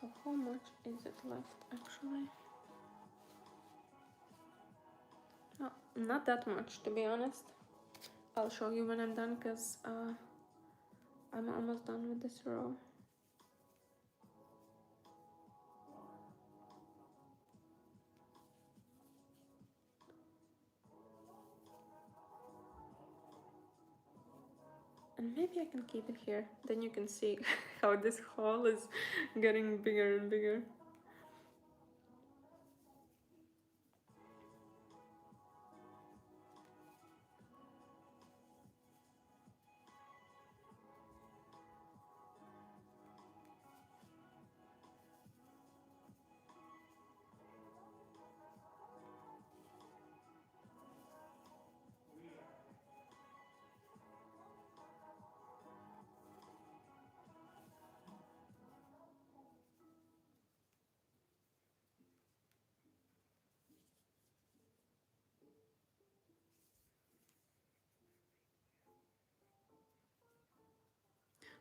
So how much is it left actually? Oh, not that much, to be honest. I'll show you when I'm done, because I'm almost done with this row. And maybe I can keep it here, then you can see how this hole is getting bigger and bigger.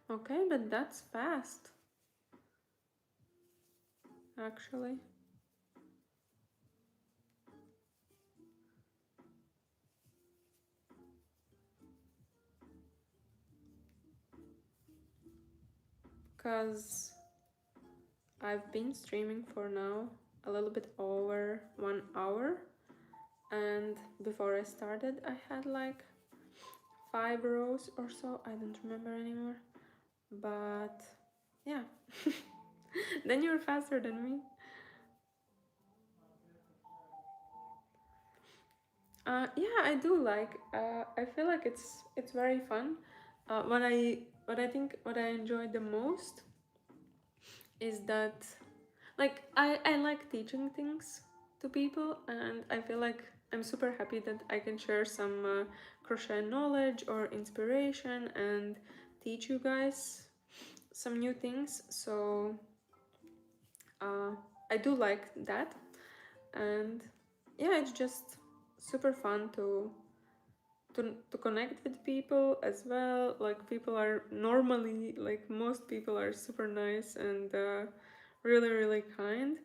Okay, but that's fast, actually. Because I've been streaming for now a little bit over 1 hour, and before I started I had like 5 rows or so, I don't remember anymore, but yeah. Then you're faster than me. Yeah, I do like. I feel like it's very fun. What I enjoy the most is that, like, I like teaching things to people, and I feel like I'm super happy that I can share some crochet knowledge or inspiration and teach you guys some new things. So I do like that, and yeah, it's just super fun to connect with people as well. Like, people are normally, like, most people are super nice and really kind,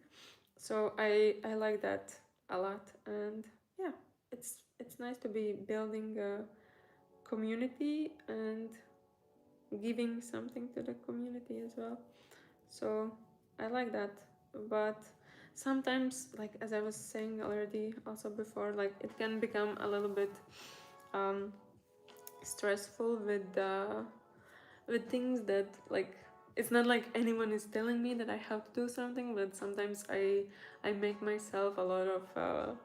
so I like that a lot, and yeah, it's nice to be building a community and giving something to the community as well. So I like that. But sometimes, like as I was saying already also before, like it can become a little bit stressful with things that, like, it's not like anyone is telling me that I have to do something, but sometimes I make myself a lot of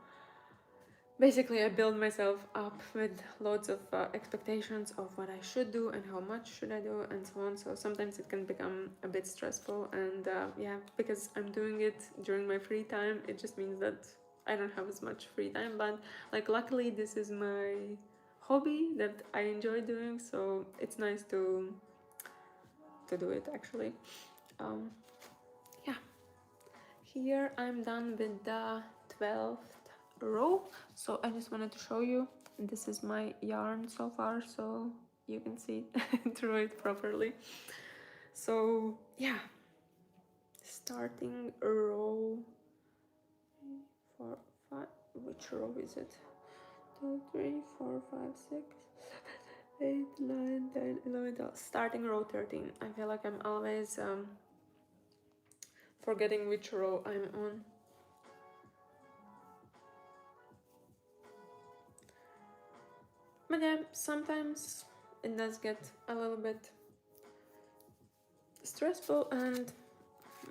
basically I build myself up with loads of expectations of what I should do and how much should I do and so on. So sometimes it can become a bit stressful, and yeah, because I'm doing it during my free time, it just means that I don't have as much free time. But like luckily this is my hobby that I enjoy doing, so it's nice to do it actually. Yeah, here I'm done with the 12th row, so I just wanted to show you this is my yarn so far, so you can see through it properly. So yeah, starting row 4, 5, which row is it? 2, 3, 4, 5, 6, 8, 9, 10, 11, 12. Starting row 13. I feel like I'm always forgetting which row I'm on. But yeah, sometimes it does get a little bit stressful, and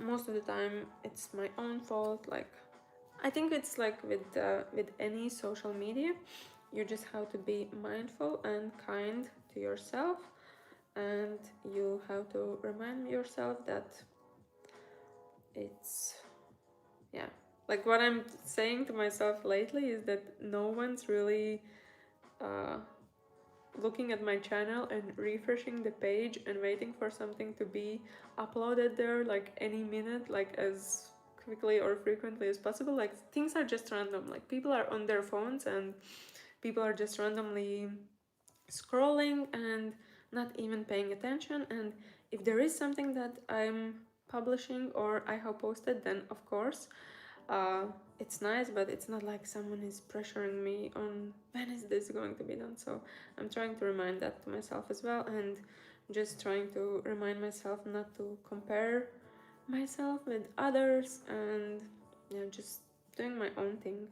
most of the time it's my own fault. Like I think it's like with any social media, you just have to be mindful and kind to yourself, and you have to remind yourself that it's, yeah, like what I'm saying to myself lately is that no one's really looking at my channel and refreshing the page and waiting for something to be uploaded there like any minute, like as quickly or frequently as possible. Like things are just random, like people are on their phones and people are just randomly scrolling and not even paying attention. And if there is something that I'm publishing or I have posted, then of course it's nice, but it's not like someone is pressuring me on when is this going to be done. So I'm trying to remind that to myself as well, and just trying to remind myself not to compare myself with others, and just doing my own thing,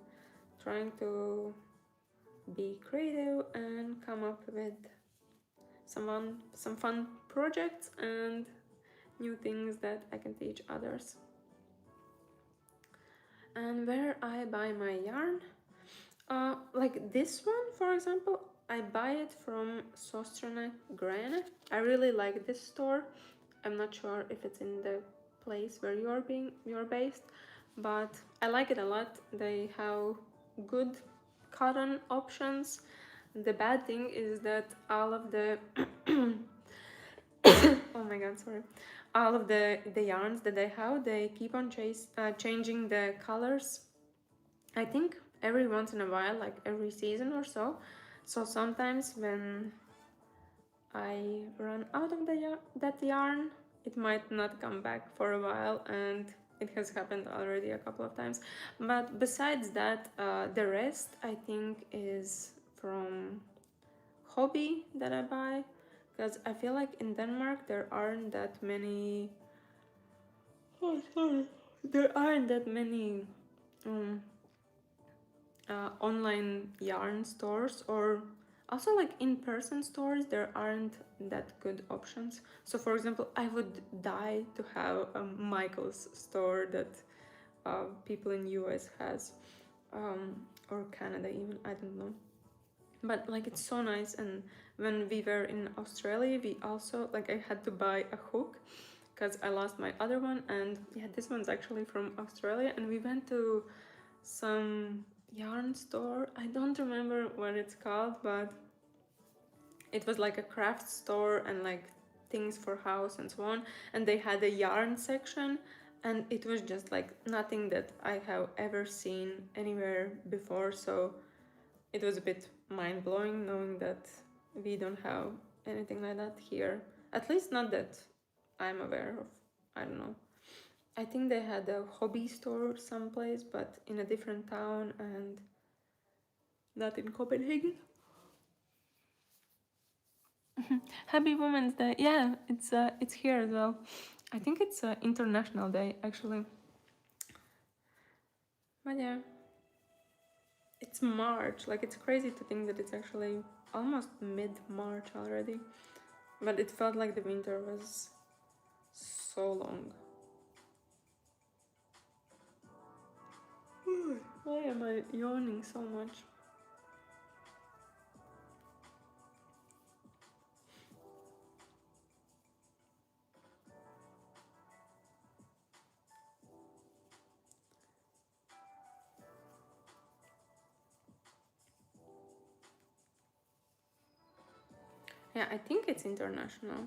trying to be creative and come up with some fun projects and new things that I can teach others. And where I buy my yarn, like this one for example, I buy it from Sostrane Grene. I really like this store. I'm not sure if it's in the place where you're based, but I like it a lot. They have good cotton options. The bad thing is that all of the oh my god, sorry, all of the yarns that they have, they keep on changing the colors, I think every once in a while, like every season or so. So sometimes when I run out of that yarn, it might not come back for a while, and it has happened already a couple of times. But besides that, the rest I think is from hobby that I buy, because I feel like in Denmark there aren't that many. Oh, sorry. There aren't that many online yarn stores, or also like in-person stores. There aren't that good options. So for example, I would die to have a Michael's store that people in US has, or Canada even, I don't know. But like it's so nice. And when we were in Australia, we also, like, I had to buy a hook because I lost my other one, and yeah, this one's actually from Australia. And we went to some yarn store, I don't remember what it's called, but it was like a craft store and like things for house and so on, and they had a yarn section, and it was just like nothing that I have ever seen anywhere before. So it was a bit mind-blowing knowing that we don't have anything like that here, at least not that I'm aware of. I don't know. I think they had a hobby store someplace, but in a different town and not in Copenhagen. Happy Women's Day! Yeah, it's here as well. I think it's an international day actually. But yeah, it's March. Like, it's crazy to think that it's actually almost mid-March already. But it felt like the winter was so long. Why am I yawning so much? Yeah, I think it's international.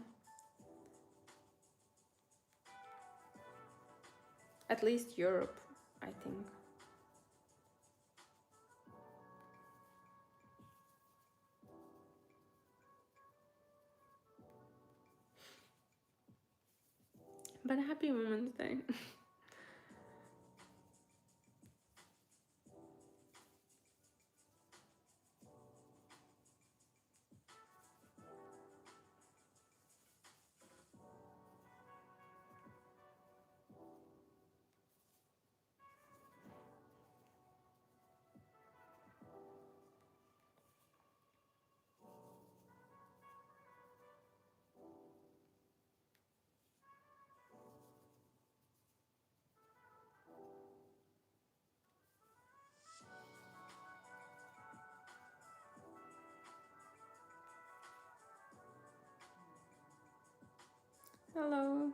At least Europe, I think. But happy Women's Day. Hello.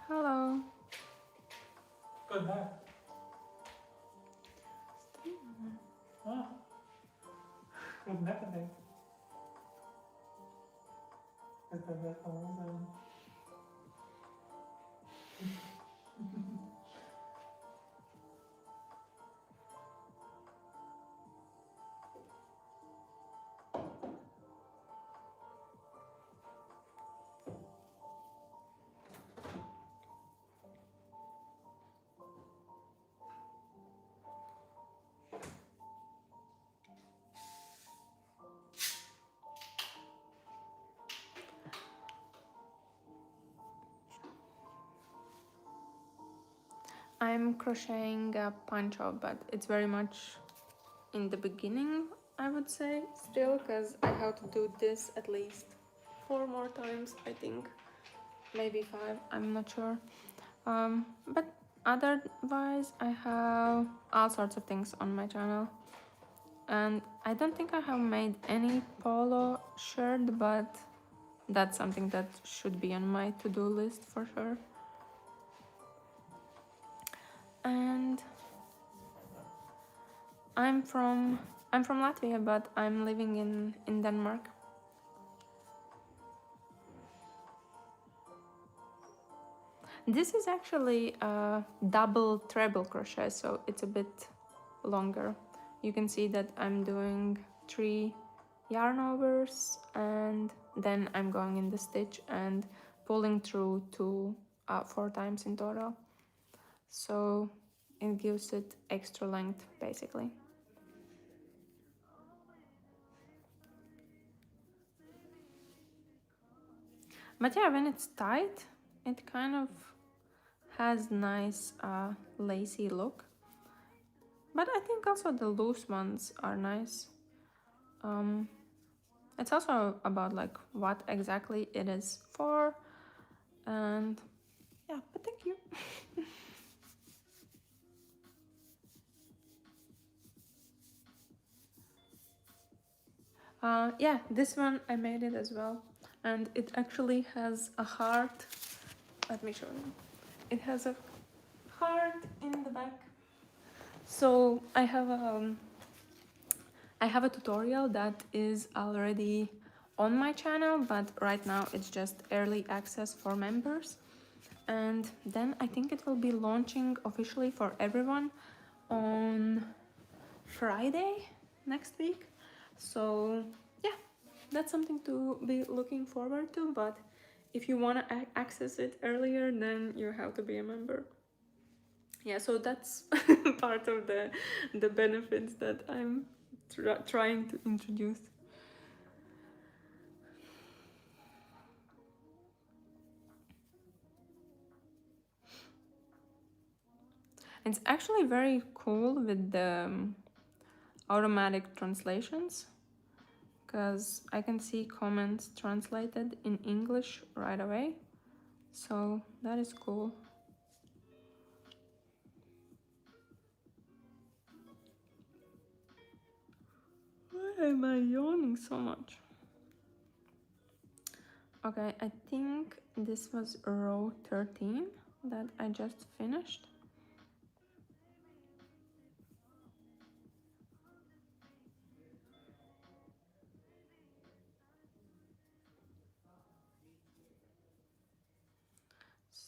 Hello. Good night. Ah, good night, I think. I'm crocheting a poncho, but it's very much in the beginning, I would say, still, because I have to do this at least 4 more times, I think. Maybe 5, I'm not sure. But otherwise, I have all sorts of things on my channel. And I don't think I have made any polo shirt, but that's something that should be on my to-do list for sure. And I'm from Latvia, but I'm living in Denmark. This is actually a double treble crochet, so it's a bit longer. You can see that I'm doing 3 yarn overs, and then I'm going in the stitch and pulling through 4 times in total, so it gives it extra length basically. But yeah, when it's tight, it kind of has nice lacy look. But I think also the loose ones are nice. It's also about like what exactly it is for, and yeah, but thank you. Yeah, this one I made it as well, and it actually has a heart. Let me show you. It has a heart in the back. So I have a tutorial that is already on my channel, but right now it's just early access for members. And then I think it will be launching officially for everyone on Friday next week. So yeah, that's something to be looking forward to. But if you want to access it earlier, then you have to be a member. Yeah, so that's part of the benefits that I'm trying to introduce. It's actually very cool with the automatic translations, because I can see comments translated in English right away, so that is cool. Why am I yawning so much? Okay, I think this was row 13 that I just finished.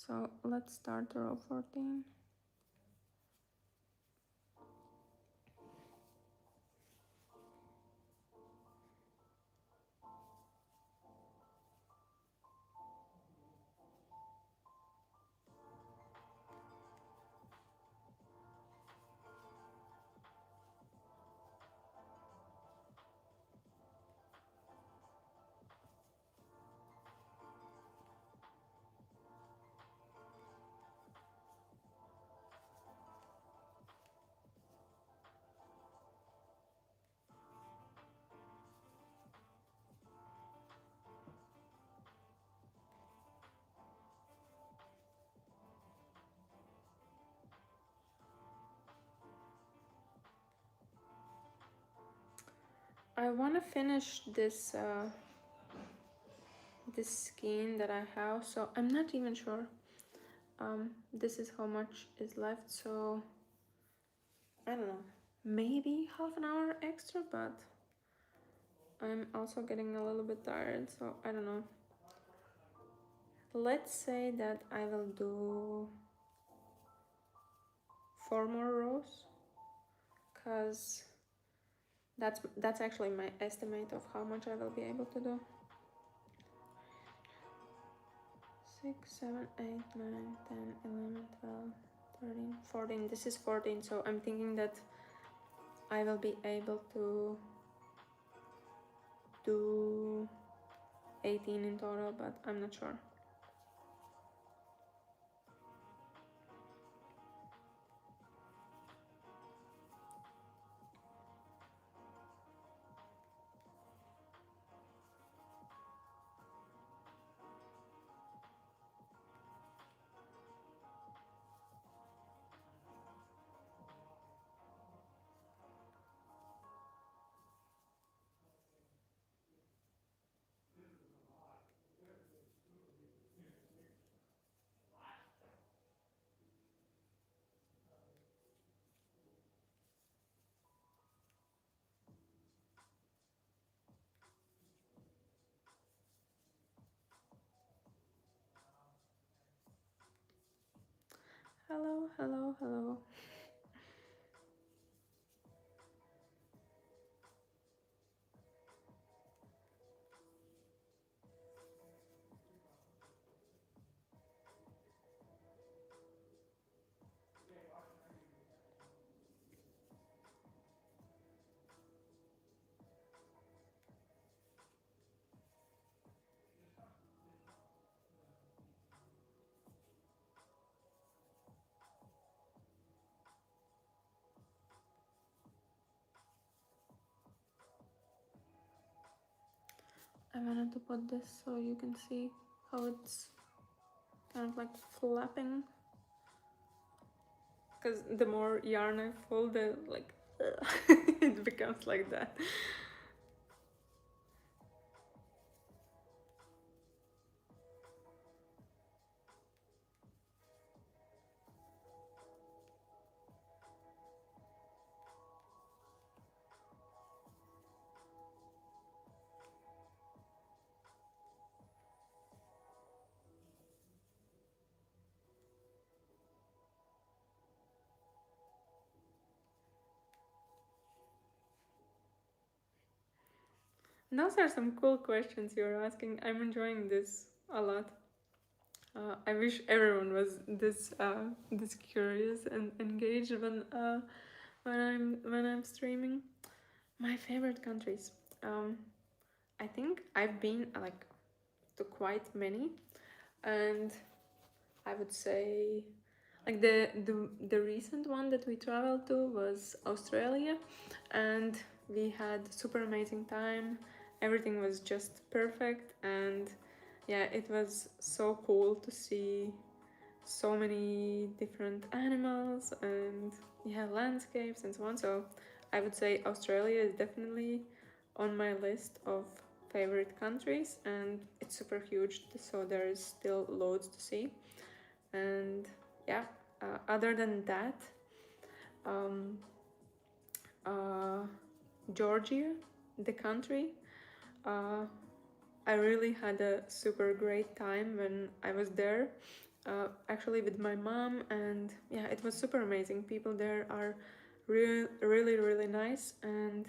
So let's start row 14. I want to finish this skein that I have, so I'm not even sure. This is how much is left, so I don't know, maybe half an hour extra, but I'm also getting a little bit tired, so I don't know. Let's say that I will do 4 more rows, because that's actually my estimate of how much I will be able to do. 6, 7, 8, 9, 10, 11, 12, 13, 14. This is 14, so I'm thinking that I will be able to do 18 in total, but I'm not sure. Hello, hello, hello. I wanted to put this so you can see how it's kind of like flapping. Because the more yarn I pull, the like it becomes like that. And those are some cool questions you're asking. I'm enjoying this a lot. I wish everyone was this curious and engaged when I'm streaming. My favorite countries. I think I've been like to quite many, and I would say like the recent one that we traveled to was Australia, and we had super amazing time. Everything was just perfect, and yeah, it was so cool to see so many different animals and yeah, landscapes and so on. So I would say Australia is definitely on my list of favorite countries, and it's super huge, so there's still loads to see. And yeah, other than that, um, uh, Georgia, the country, uh, I really had a super great time when I was there, actually with my mom, and yeah, it was super amazing. People there are really nice, and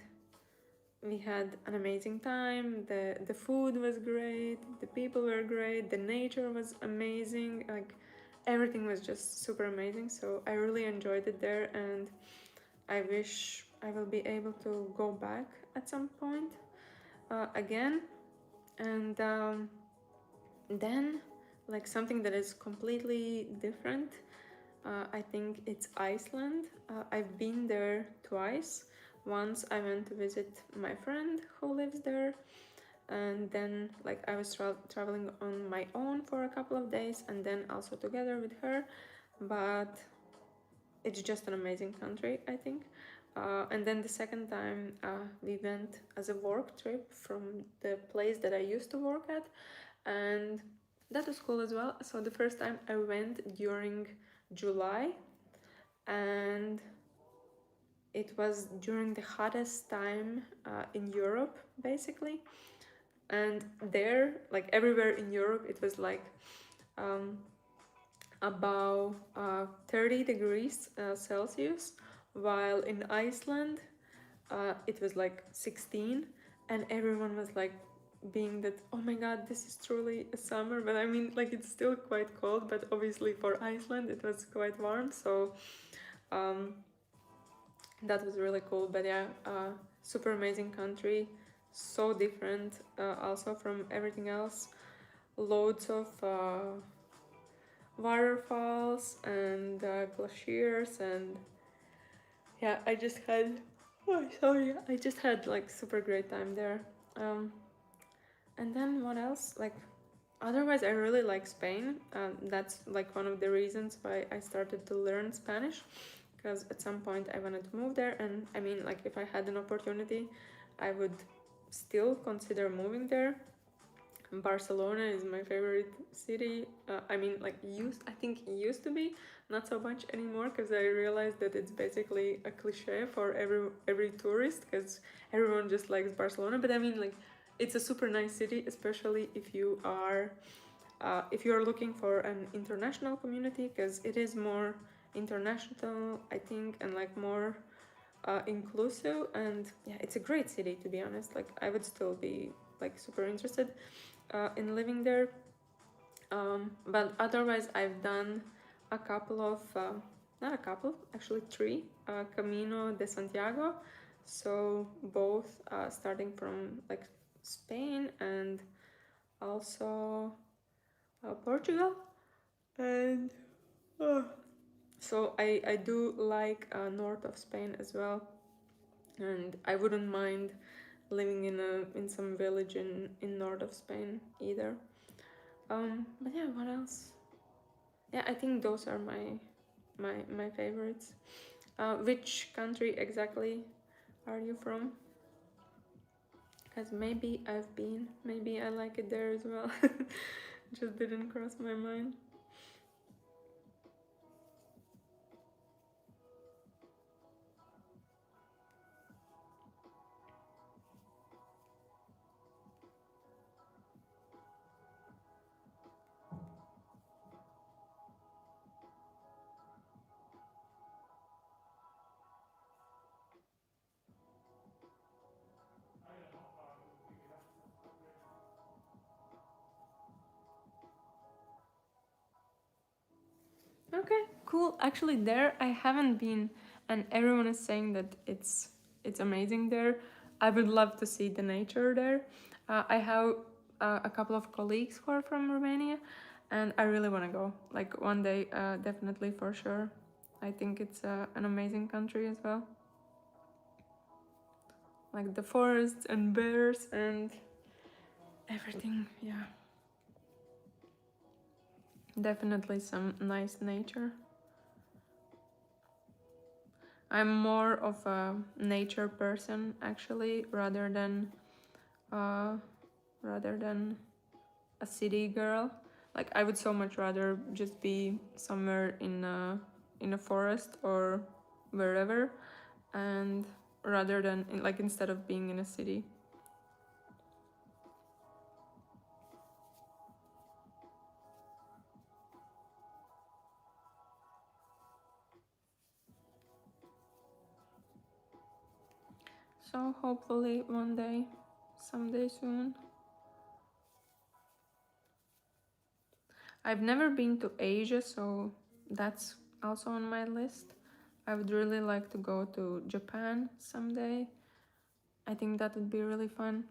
we had an amazing time. The food was great, the people were great, the nature was amazing. Like everything was just super amazing. So I really enjoyed it there, and I wish I will be able to go back at some point again. And then, like something that is completely different, I think it's Iceland. I've been there twice. Once I went to visit my friend who lives there, and then like I was traveling on my own for a couple of days, and then also together with her. But it's just an amazing country, I think. And then the second time we went as a work trip from the place that I used to work at, and that was cool as well. So the first time I went during July, and it was during the hottest time in Europe, basically. And there, like everywhere in Europe, it was like um, about 30 degrees Celsius, while in Iceland it was like 16, and everyone was like being that, oh my god, this is truly a summer. But I mean, like it's still quite cold, but obviously for Iceland it was quite warm. So um, that was really cool. But yeah, super amazing country, so different also from everything else. Loads of waterfalls and glaciers, and yeah, I just had, oh sorry, I just had like super great time there. um, and then what else, like otherwise I really like Spain. That's like one of the reasons why I started to learn Spanish, because at some point I wanted to move there, and I mean, like if I had an opportunity I would still consider moving there. Barcelona is my favorite city. I mean, like I think it used to be, not so much anymore, because I realized that it's basically a cliche for every tourist, because everyone just likes Barcelona. But I mean, like, it's a super nice city, especially if you are looking for an international community, because it is more international, I think, and like more inclusive. And yeah, it's a great city, to be honest. Like, I would still be like super interested in living there. But otherwise, I've done a couple of, not a couple, actually three, Camino de Santiago. So both starting from like Spain and also Portugal. And so I do like north of Spain as well. And I wouldn't mind living in some village in north of Spain either. But yeah, what else? Yeah, I think those are my favorites. Which country exactly are you from? Because maybe I've been, maybe I like it there as well. Just didn't cross my mind. Okay, cool. Actually, there I haven't been, and everyone is saying that it's amazing there. I would love to see the nature there. I have a couple of colleagues who are from Romania, and I really want to go. Like one day, definitely for sure. I think it's an amazing country as well. Like the forests and bears and everything. Yeah, definitely some nice nature. I'm more of a nature person actually, uh, rather than a city girl. Like I would so much rather just be somewhere in a forest or wherever, and rather than like instead of being in a city. So hopefully one day, someday soon. I've never been to Asia, so that's also on my list. I would really like to go to Japan someday. I think that would be really fun.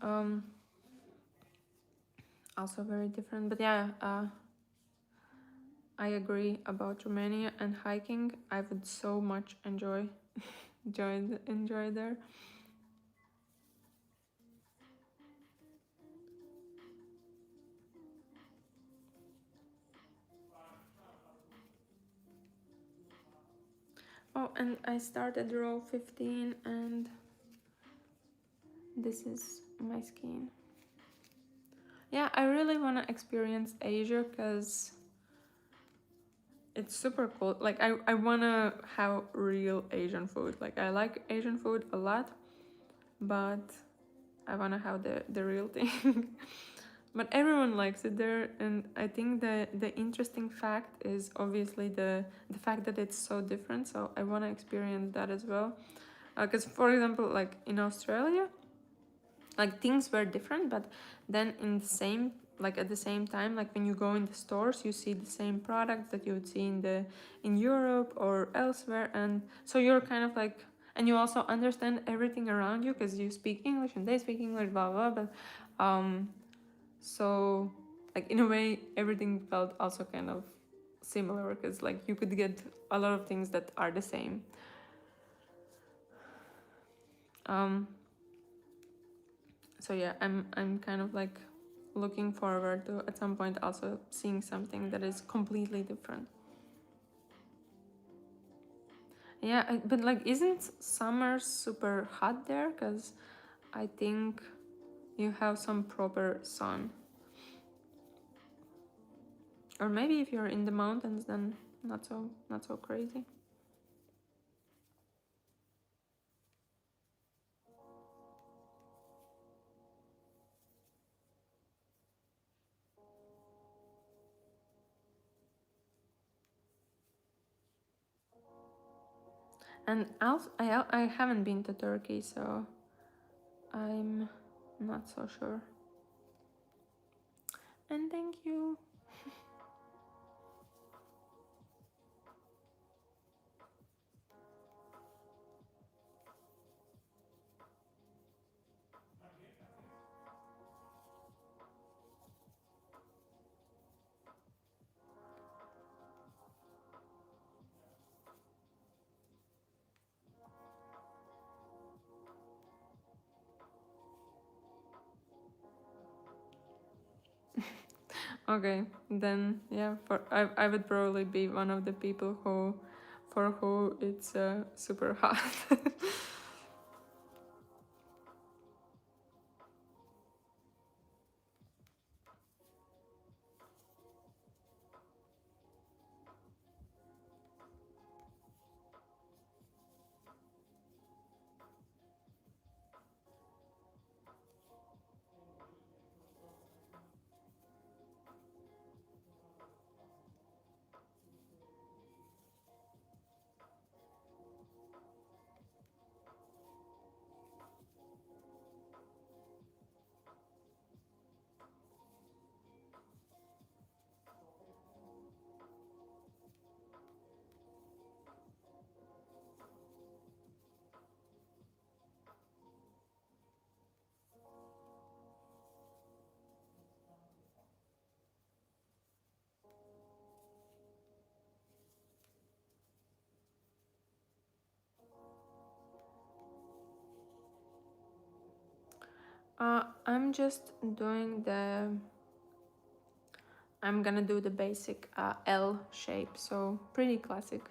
Um, Also very different, but yeah, I agree about Romania and hiking. I would so much enjoy there. Oh, and I started row 15, and this is my skein. Yeah, I really want to experience Asia because it's super cool. Like I want to have real Asian food. Like I like Asian food a lot, but I want to have the real thing. But everyone likes it there, and I think the interesting fact is obviously the fact that it's so different. So I want to experience that as well. Because for example, like in Australia, like things were different, but then in the same, like at the same time, like when you go in the stores, you see the same products that you would see in Europe or elsewhere, and so you're kind of like, and you also understand everything around you because you speak English and they speak English, blah blah. But so like in a way, everything felt also kind of similar because like you could get a lot of things that are the same. Um, so yeah, I'm kind of like looking forward to at some point also seeing something that is completely different. Yeah, but like isn't summer super hot there? Because I think you have some proper sun. Or maybe if you're in the mountains, then not so crazy. And also, I haven't been to Turkey, so I'm not so sure. And thank you. Okay, then yeah, I would probably be one of the people for who it's super hot. I'm just doing I'm gonna do the basic L shape, so pretty classic.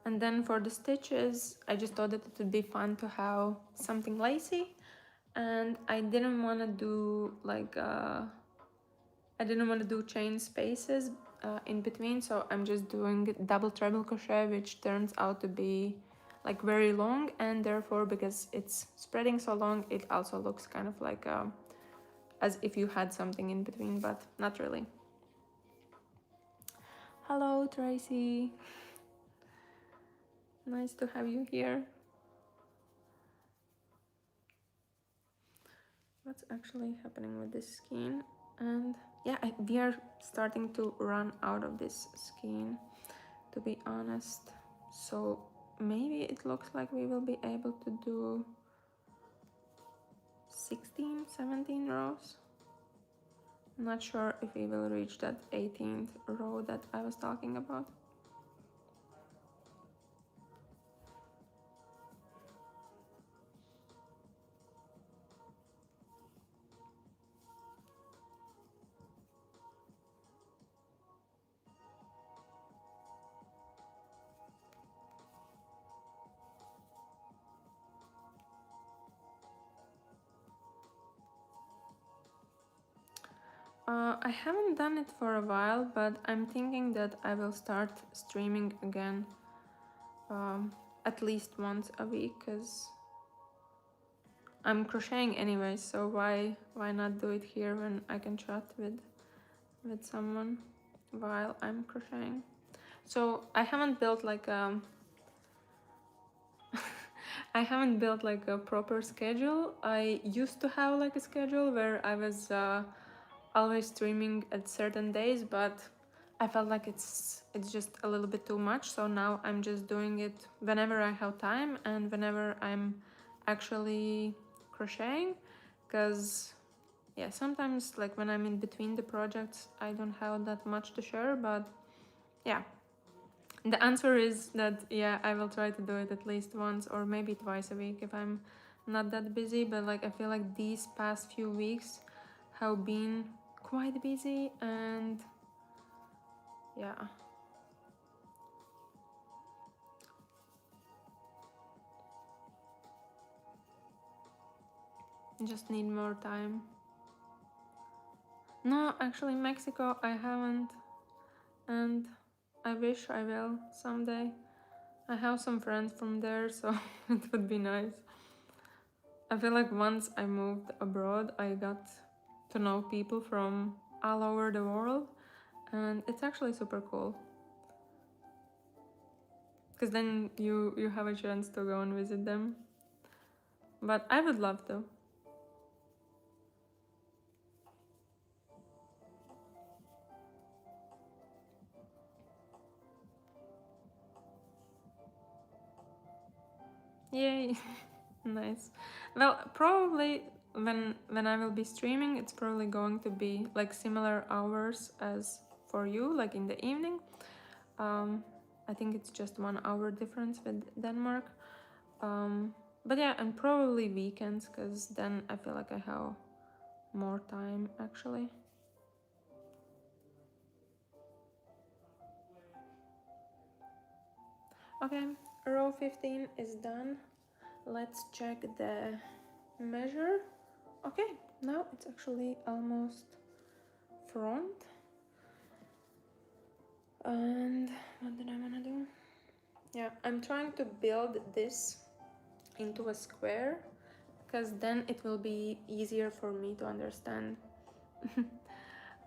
And then for the stitches, I just thought that it would be fun to have something lacy, and I didn't want to do like I didn't want to do chain spaces in between, so I'm just doing double treble crochet, which turns out to be like very long, and therefore because it's spreading so long, it also looks kind of like as if you had something in between, but not really. Hello, Tracy. Nice to have you here. What's actually happening with this skein? And yeah, we are starting to run out of this skein, to be honest. So maybe it looks like we will be able to do 16, 17 rows. I'm not sure if we will reach that 18th row that I was talking about. I haven't done it for a while, but I'm thinking that I will start streaming again at least once a week, because I'm crocheting anyway, so why not do it here when I can chat with someone while I'm crocheting. So I haven't built like I haven't built like a proper schedule. I used to have like a schedule where I was always streaming at certain days, but I felt like it's just a little bit too much. So now I'm just doing it whenever I have time and whenever I'm actually crocheting, because yeah, sometimes like when I'm in between the projects, I don't have that much to share. But yeah, the answer is that yeah, I will try to do it at least once or maybe twice a week if I'm not that busy. But like I feel like these past few weeks have been quite busy, and yeah, just need more time. No, actually Mexico I haven't, and I wish I will someday. I have some friends from there, so it would be nice. I feel like once I moved abroad, I got to know people from all over the world, and it's actually super cool. Because then you have a chance to go and visit them. But I would love to. Yay! Nice. Well, probably when I will be streaming, it's probably going to be like similar hours as for you, like in the evening. I think it's just 1 hour difference with Denmark. But yeah, and probably weekends, because then I feel like I have more time actually. Okay, row 15 is done. Let's check the measure. Okay, now it's actually almost front. And what did I want to do? Yeah, I'm trying to build this into a square because then it will be easier for me to understand.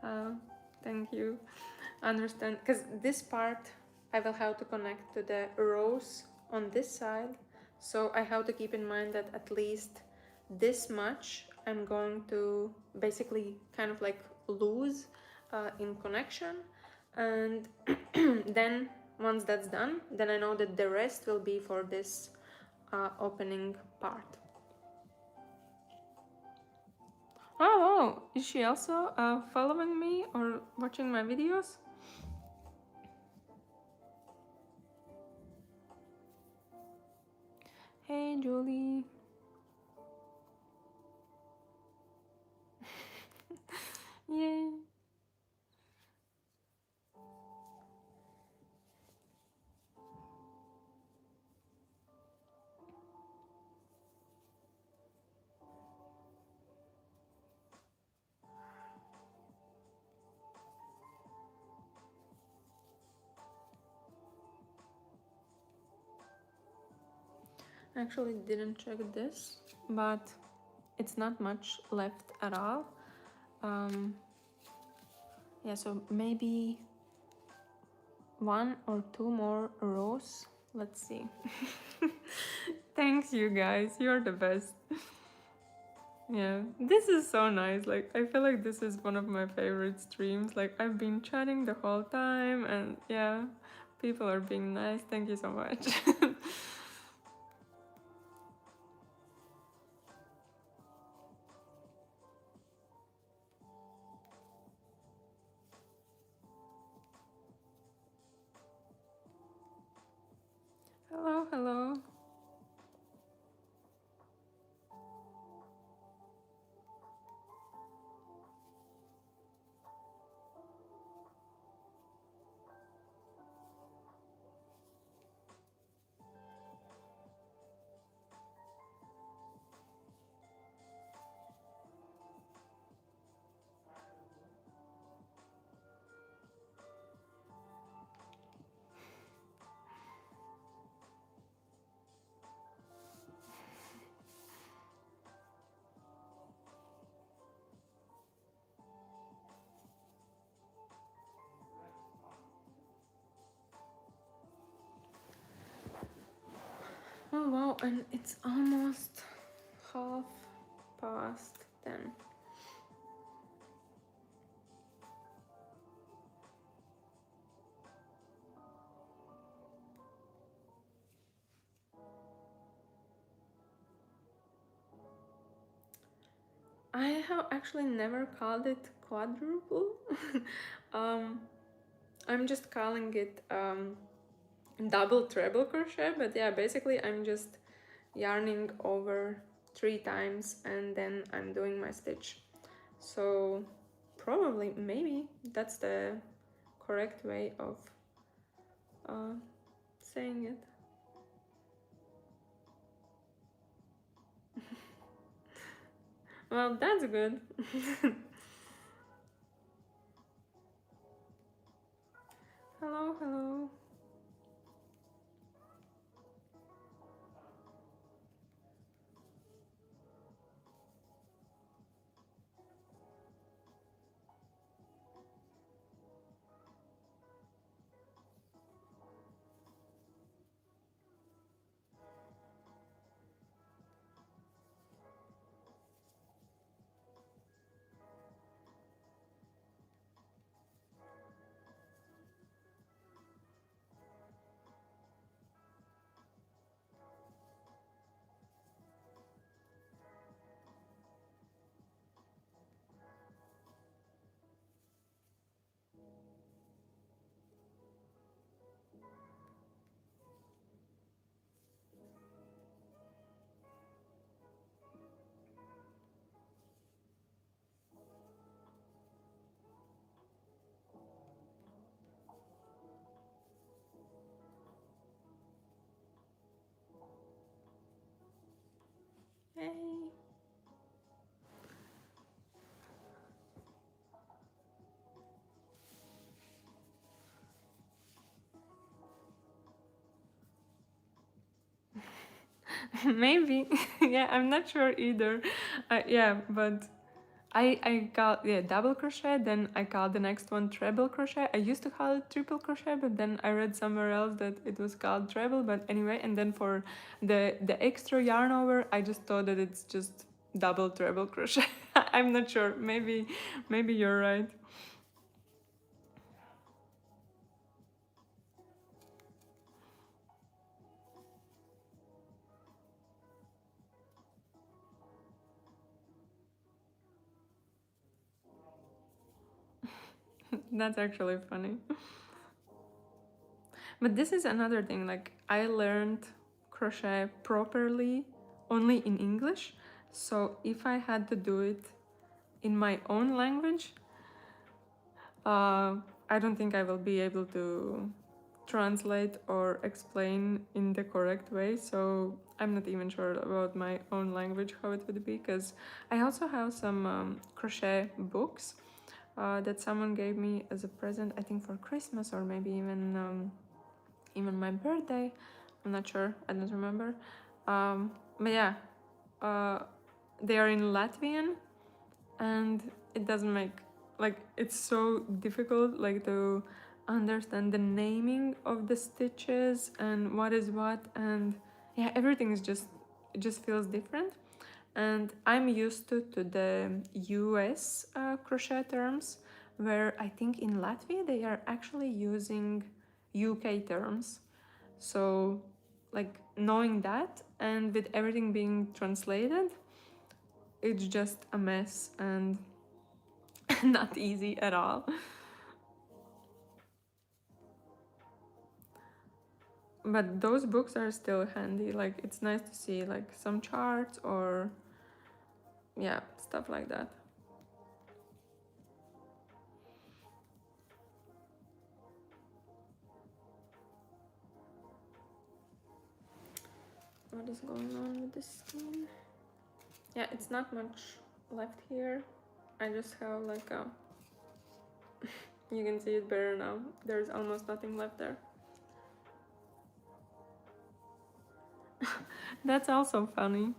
uh, thank you. Understand, because this part I will have to connect to the rows on this side, so I have to keep in mind that at least this much I'm going to basically kind of like lose in connection, and then once that's done, then I know that the rest will be for this opening part. Oh, is she also following me or watching my videos? Hey, Julie. Yay. Actually didn't check this, but it's not much left at all. Yeah, so maybe 1 or 2 more rows. Let's see. Thanks, you guys. You're the best. Yeah, this is so nice. Like, I feel like this is one of my favorite streams. Like, I've been chatting the whole time, and yeah, people are being nice. Thank you so much. Hello, hello. Oh wow, and it's almost 10:30. I have actually never called it quadruple. um, I'm just calling it double treble crochet, but yeah, basically I'm just yarning over 3 times and then I'm doing my stitch. So probably, maybe that's the correct way of saying it. Well, that's good. Hello, hello. Maybe. Yeah, I'm not sure either. Yeah, but I call double crochet, then I called the next one treble crochet. I used to call it triple crochet, but then I read somewhere else that it was called treble. But anyway, and then for the extra yarn over, I just thought that it's just double treble crochet. I'm not sure. Maybe you're right. That's actually funny. But this is another thing, like I learned crochet properly only in English. So if I had to do it in my own language, I don't think I will be able to translate or explain in the correct way. So I'm not even sure about my own language how it would be, because I also have some crochet books that someone gave me as a present, I think for Christmas or maybe even my birthday. I'm not sure, I don't remember. But yeah, uh, they are in Latvian, and it doesn't make, like, it's so difficult like to understand the naming of the stitches and what is what, and yeah, everything is just, it just feels different. And I'm used to the US crochet terms, where I think in Latvia they are actually using UK terms. So, like, knowing that and with everything being translated, it's just a mess and not easy at all. But those books are still handy. Like, it's nice to see like some charts or yeah, stuff like that. What is going on with this screen? Yeah, it's not much left here. I just have like a, you can see it better now. There's almost nothing left there. That's also funny.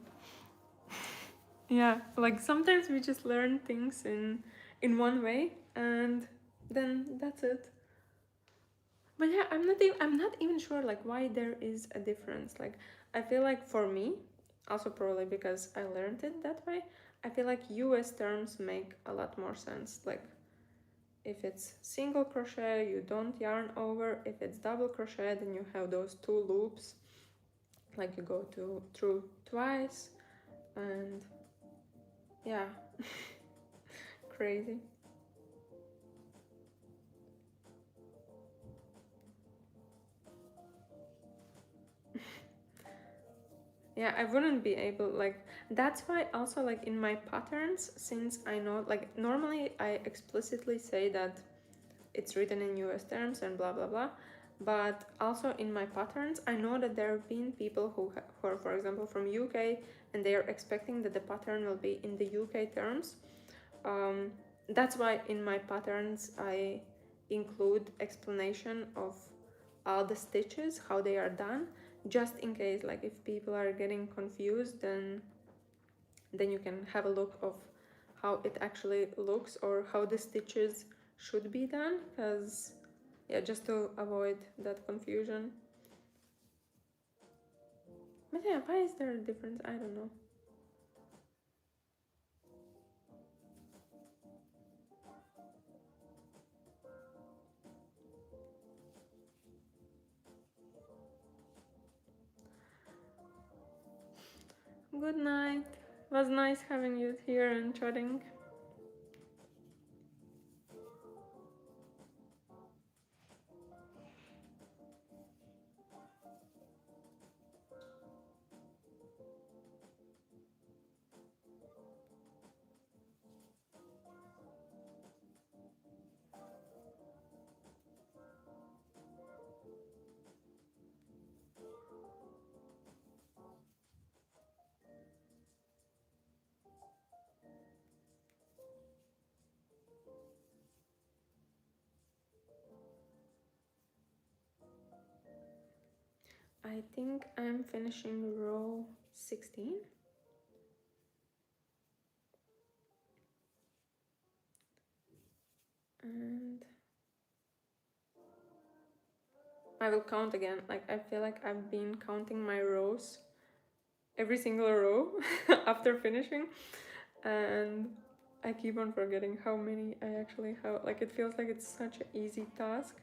Yeah, like sometimes we just learn things in one way and then that's it. But yeah, I'm not even sure like why there is a difference. Like I feel like for me, also probably because I learned it that way, I feel like US terms make a lot more sense. Like if it's single crochet, you don't yarn over. If it's double crochet, then you have those two loops. Like you go through twice and yeah, crazy. Yeah, I wouldn't be able, like, that's why also like in my patterns, since I know, like, normally I explicitly say that it's written in US terms and blah blah blah, but also in my patterns I know that there have been people who are, for example, from UK, and they are expecting that the pattern will be in the UK terms. um, that's why in my patterns I include explanation of all the stitches, how they are done, just in case, like if people are getting confused, then you can have a look of how it actually looks or how the stitches should be done, because yeah, just to avoid that confusion. But yeah, why is there a difference? I don't know. Good night. It was nice having you here and chatting. I think I'm finishing row 16. And I will count again. Like, I feel like I've been counting my rows, every single row after finishing, and I keep on forgetting how many I actually have. Like, it feels like it's such an easy task,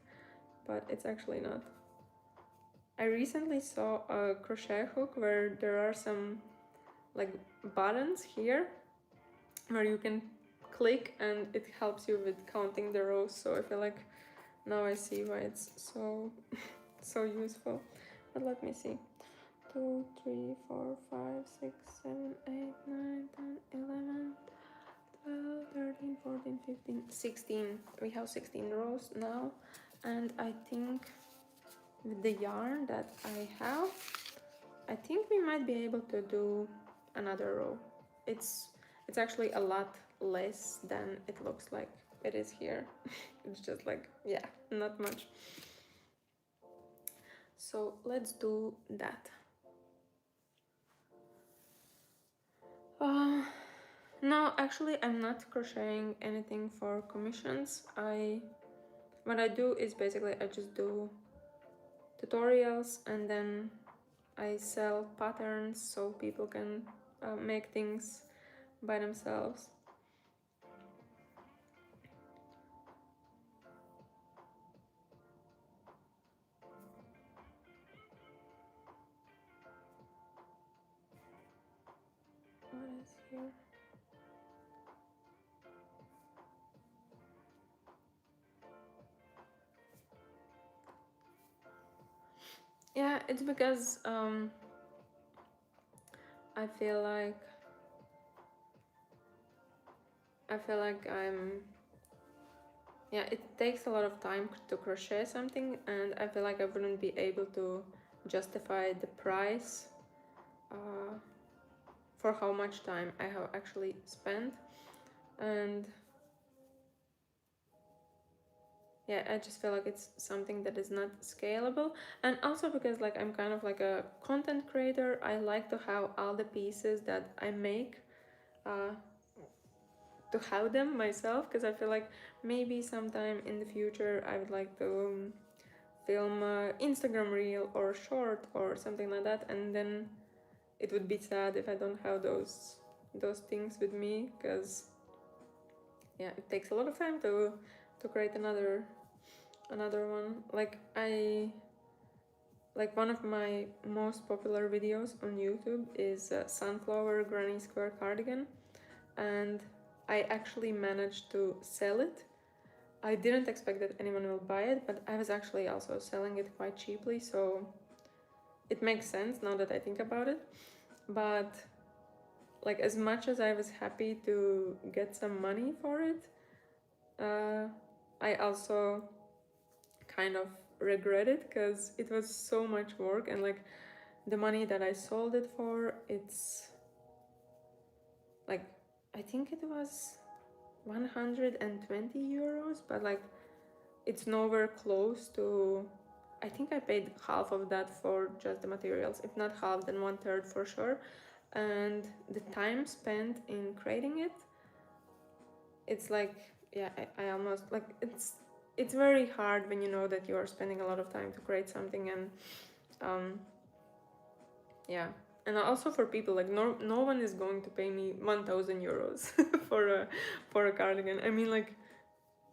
but it's actually not. I recently saw a crochet hook where there are some like buttons here where you can click and it helps you with counting the rows. So I feel like now I see why it's so so useful. But let me see. 2, 3, 4, 5, 6, 7, 8, 9, 10, 11, 12, 13, 14, 15, 16. We have 16 rows now, and I think with the yarn that I have, I think we might be able to do another row. It's actually a lot less than it looks like it is here. It's just like, yeah, not much. So let's do that. No, actually I'm not crocheting anything for commissions. What I do is basically I just do tutorials and then I sell patterns so people can make things by themselves. What is here? Yeah, it's because I feel like I'm, yeah, it takes a lot of time to crochet something, and I feel like I wouldn't be able to justify the price for how much time I have actually spent. And yeah, I just feel like it's something that is not scalable. And also because like I'm kind of like a content creator, I like to have all the pieces that I make to have them myself, because I feel like maybe sometime in the future I would like to film a Instagram reel or short or something like that, and then it would be sad if I don't have those things with me, because yeah, it takes a lot of time to create another one. Like one of my most popular videos on YouTube is sunflower granny square cardigan, and I actually managed to sell it. I didn't expect that anyone will buy it, but I was actually also selling it quite cheaply, so it makes sense now that I think about it. But like, as much as I was happy to get some money for it, I also kind of regret it, because it was so much work, and like the money that I sold it for, it's like, I think it was 120 euros, but like it's nowhere close to, I think I paid half of that for just the materials, if not half, then 1/3 for sure. And the time spent in creating it, it's like, yeah, I almost like, it's very hard when you know that you are spending a lot of time to create something. And yeah, and also for people, like no one is going to pay me 1,000 euros for a cardigan. I mean, like,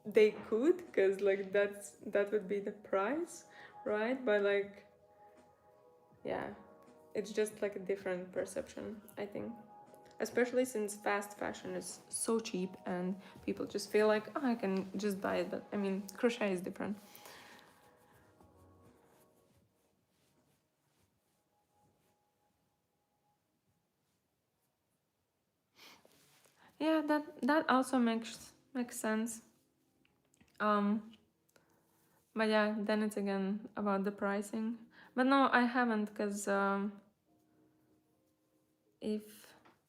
they could, because like that would be the price, right? But like, yeah, it's just like a different perception, I think, especially since fast fashion is so cheap and people just feel like, oh, I can just buy it. But I mean, crochet is different. Yeah, that also makes sense. But yeah, then it's again about the pricing. But no, I haven't, because if,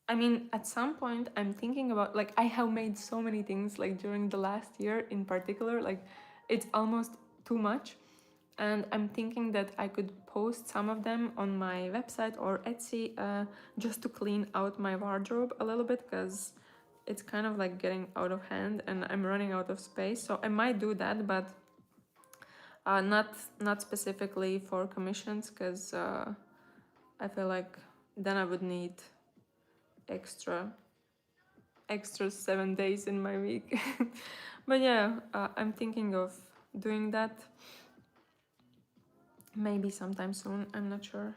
I mean, at some point I'm thinking about, like, I have made so many things, like during the last year in particular, like it's almost too much. and I'm thinking that I could post some of them on my website or Etsy, just to clean out my wardrobe a little bit, because it's kind of like getting out of hand and I'm running out of space. So I might do that, but not specifically for commissions, because I feel like then I would need extra 7 days in my week. But yeah, I'm thinking of doing that maybe sometime soon, I'm not sure.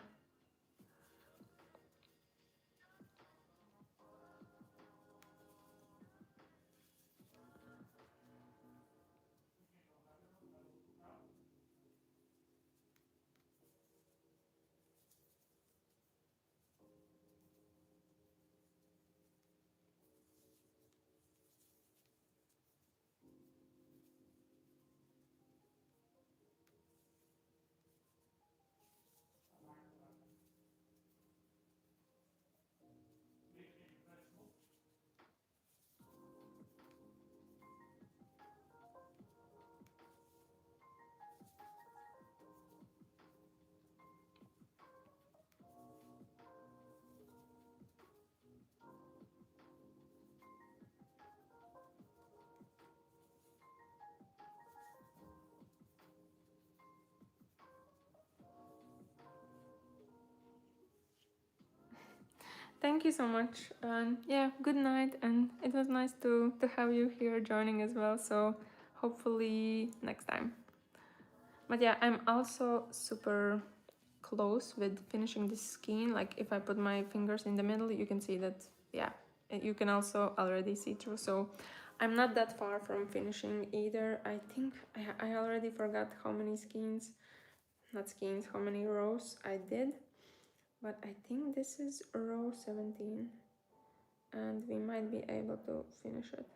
Thank you so much, and yeah, good night, and it was nice to have you here joining as well, so hopefully next time. But yeah, I'm also super close with finishing this skein. Like if I put my fingers in the middle, you can see that, yeah, you can also already see through. So I'm not that far from finishing either. I think I already forgot how many skeins, not skeins, how many rows I did. But I think this is row 17 and we might be able to finish it.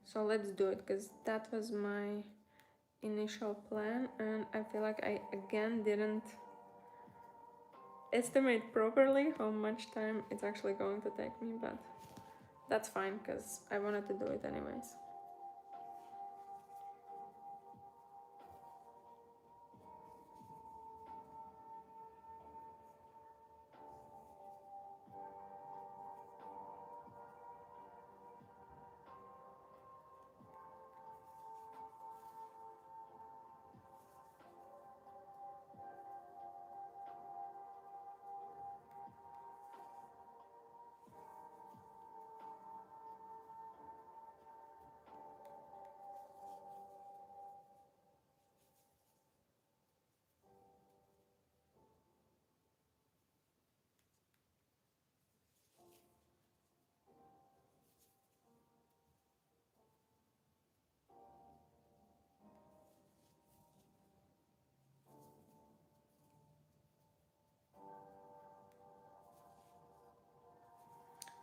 So let's do it, because that was my initial plan and I feel like I again didn't estimate properly how much time it's actually going to take me, but that's fine because I wanted to do it anyways.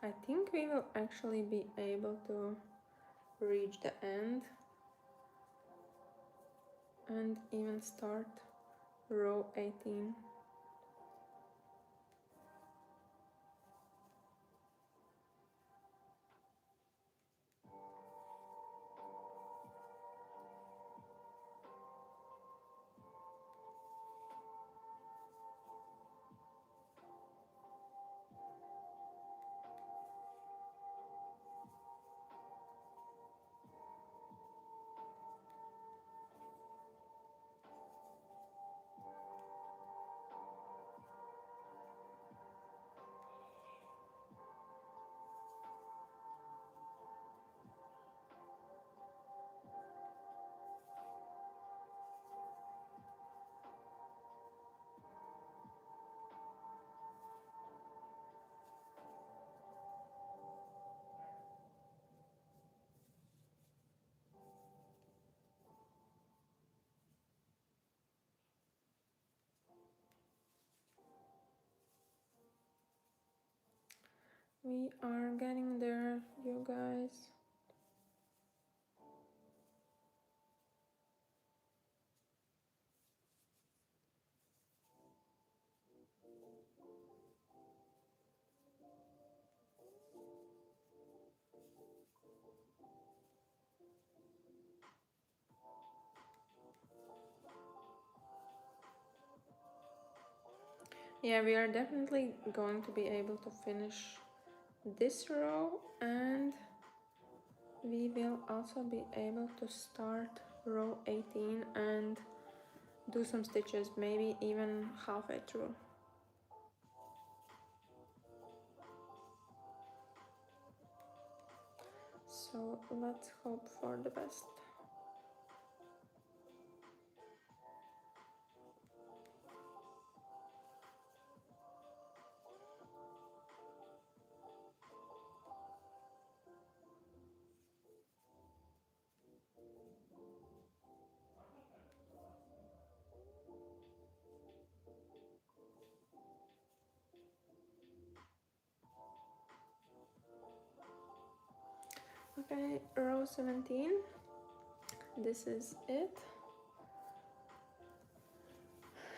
I think we will actually be able to reach the end and even start row 18. We are getting there, you guys. Yeah, we are definitely going to be able to finish this row, and we will also be able to start row 18 and do some stitches, maybe even halfway through. So let's hope for the best. Okay, row 17. This is it.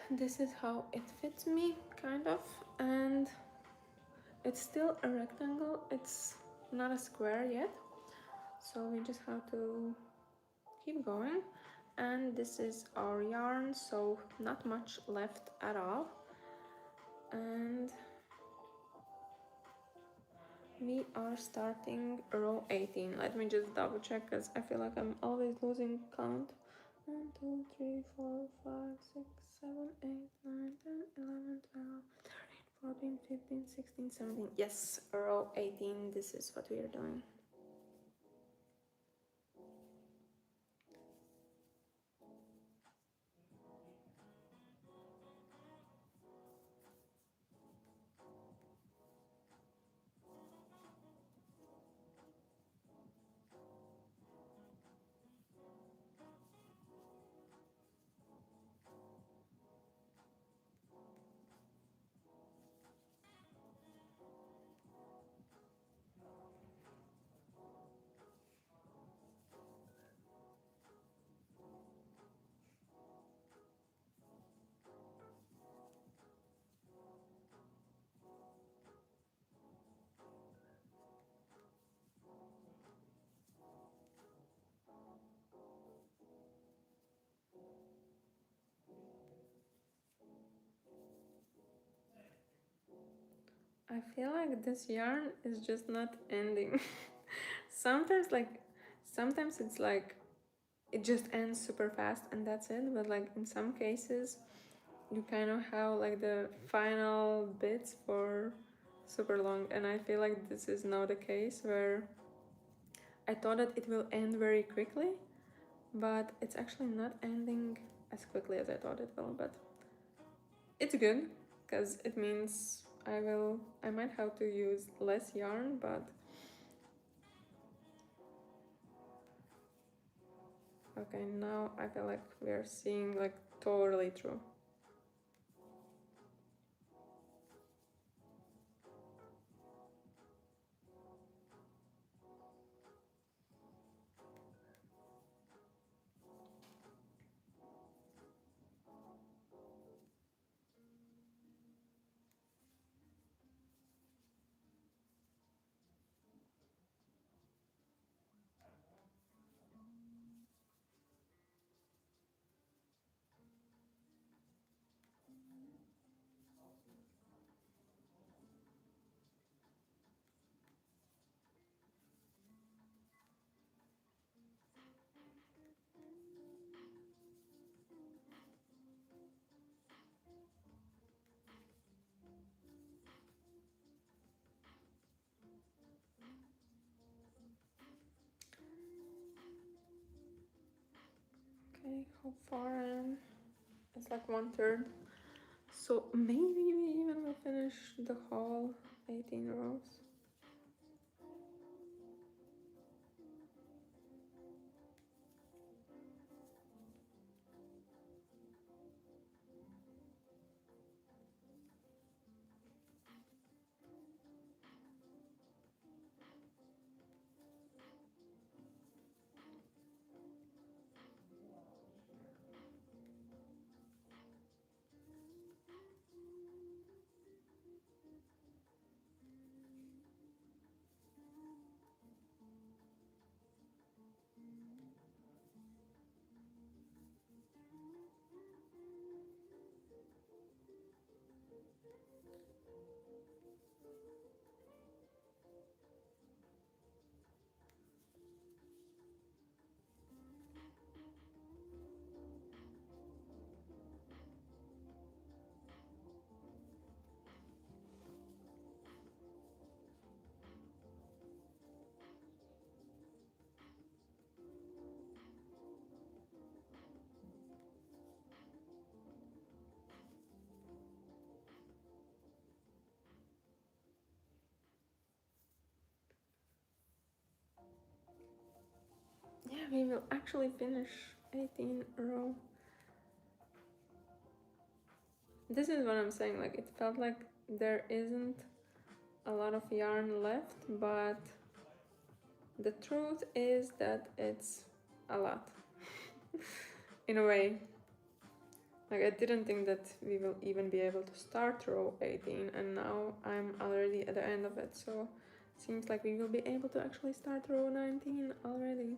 This is how it fits me, kind of, and it's still a rectangle. It's not a square yet, so we just have to keep going. And this is our yarn, so not much left at all. And we are starting row 18. Let me just double check because I feel like I'm always losing count. 1, 2, 3, 4, 5, 6, 7, 8, 9, 10, 11, 12, 13, 14, 15, 16, 17. Yes, row 18. This is what we are doing. I feel like this yarn is just not ending. sometimes like sometimes it's like it just ends super fast and that's it, but like in some cases you kind of have like the final bits for super long, and I feel like this is now the case where I thought that it will end very quickly, but it's actually not ending as quickly as I thought it will. But it's good because it means I might have to use less yarn, but okay, now I feel like we're seeing like totally through. Okay, how far I am? It's like 1/3. So maybe we even will finish the whole 18 rows. we will actually finish 18 row. This is what I'm saying, like it felt like there isn't a lot of yarn left, but the truth is that it's a lot in a way. Like I didn't think that we will even be able to start row 18, and now I'm already at the end of it, so it seems like we will be able to actually start row 19 already.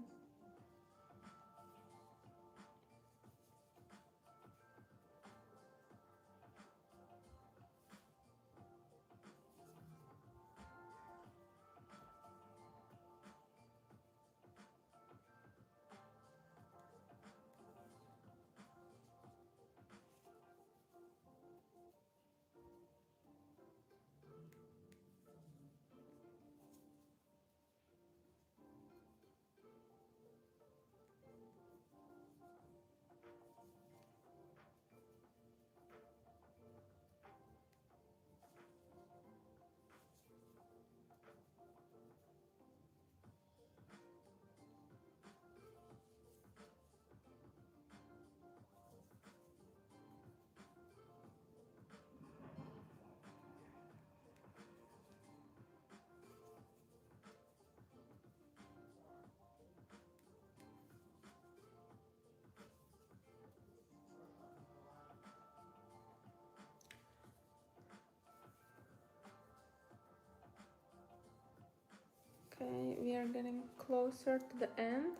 Okay, we are getting closer to the end.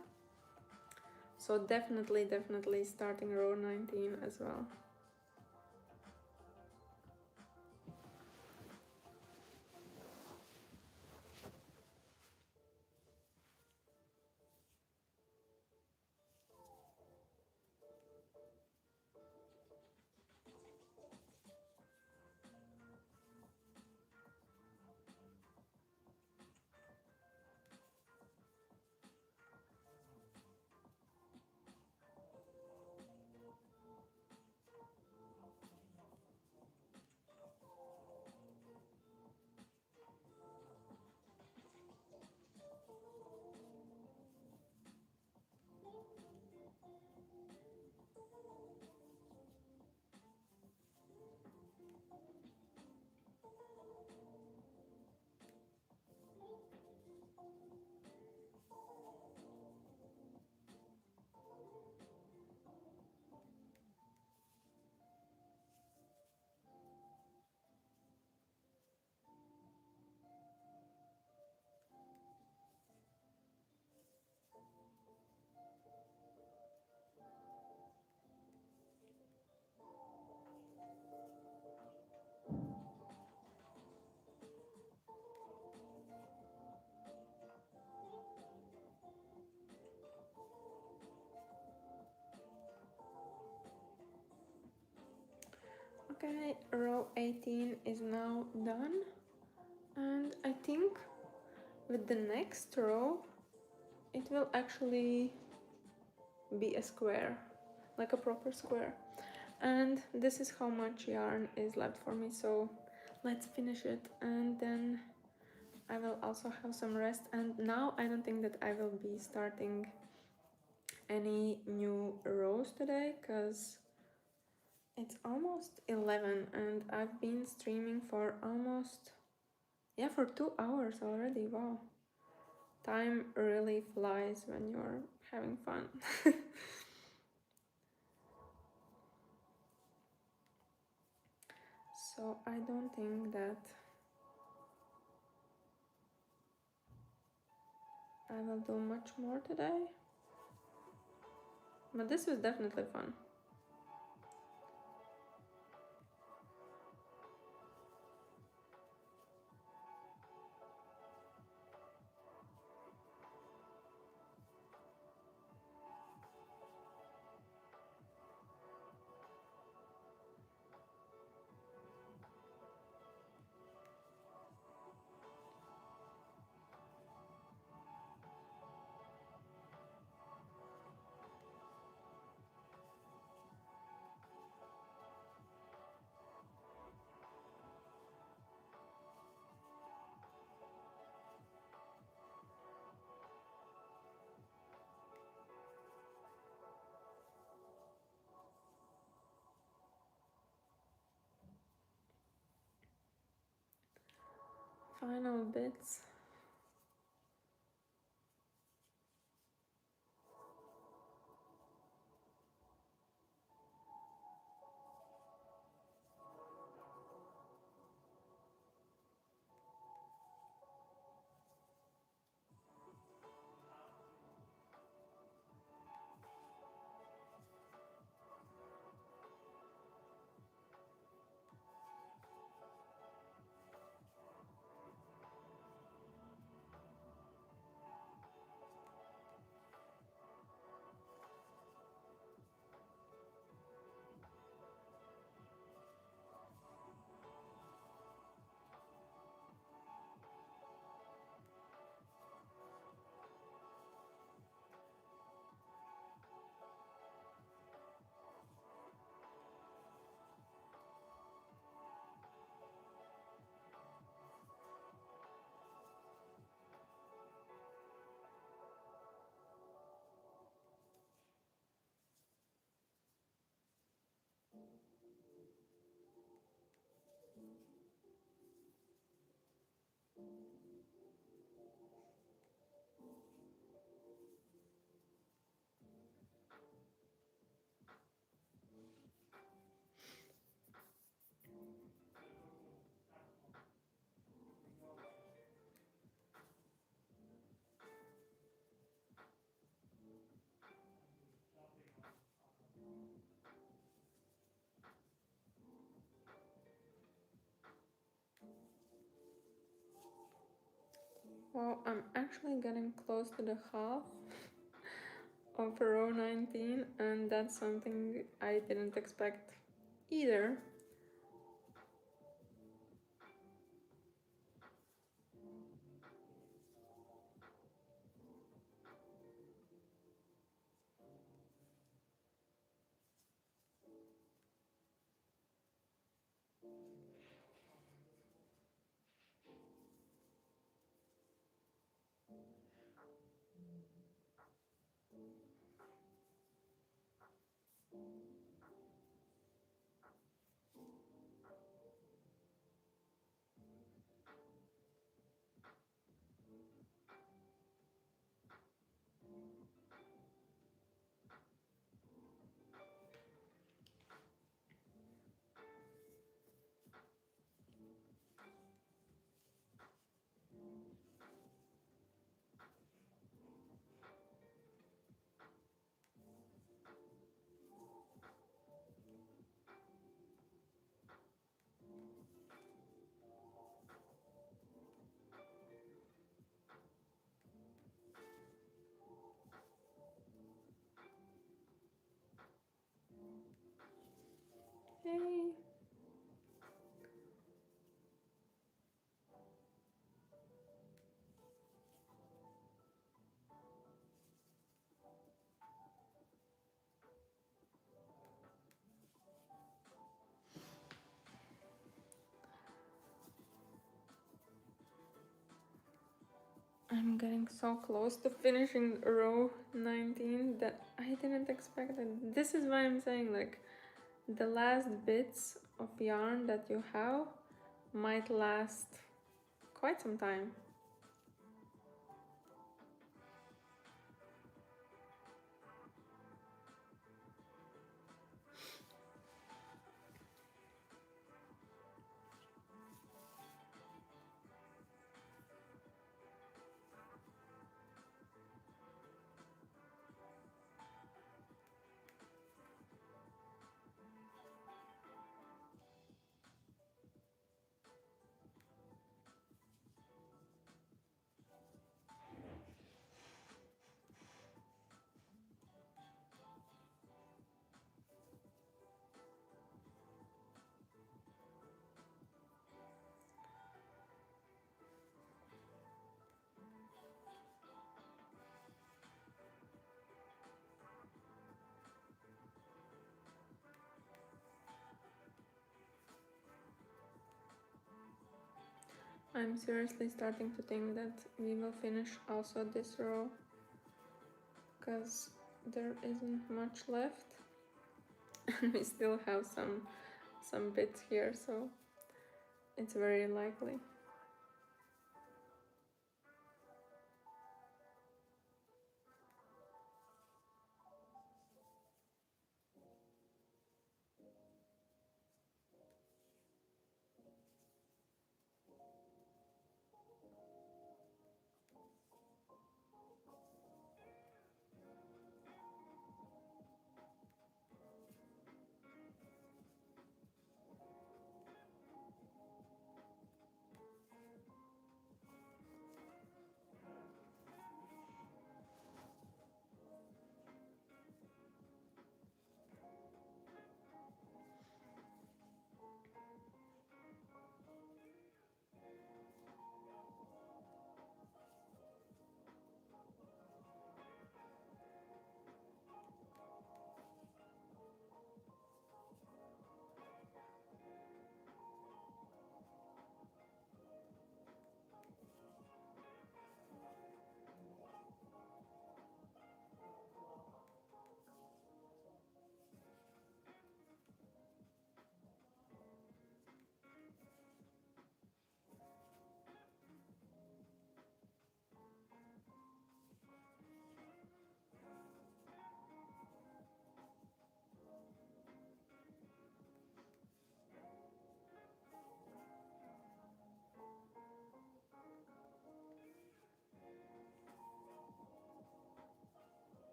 So definitely starting row 19 as well. Okay, row 18 is now done, and I think with the next row it will actually be a square, like a proper square. And this is how much yarn is left for me, so let's finish it, and then I will also have some rest. And now I don't think that I will be starting any new rows today, because it's almost 11 and I've been streaming for almost, yeah, for 2 hours already. Wow, time really flies when you're having fun. So I don't think that I will do much more today, but this was definitely fun. final bits. Well, I'm actually getting close to the half of row 19, and that's something I didn't expect either. Hey! I'm getting so close to finishing row 19 that I didn't expect it. This is why I'm saying, like, the last bits of yarn that you have might last quite some time. I'm seriously starting to think that we will finish also this row, because there isn't much left and we still have some bits here, so it's very likely.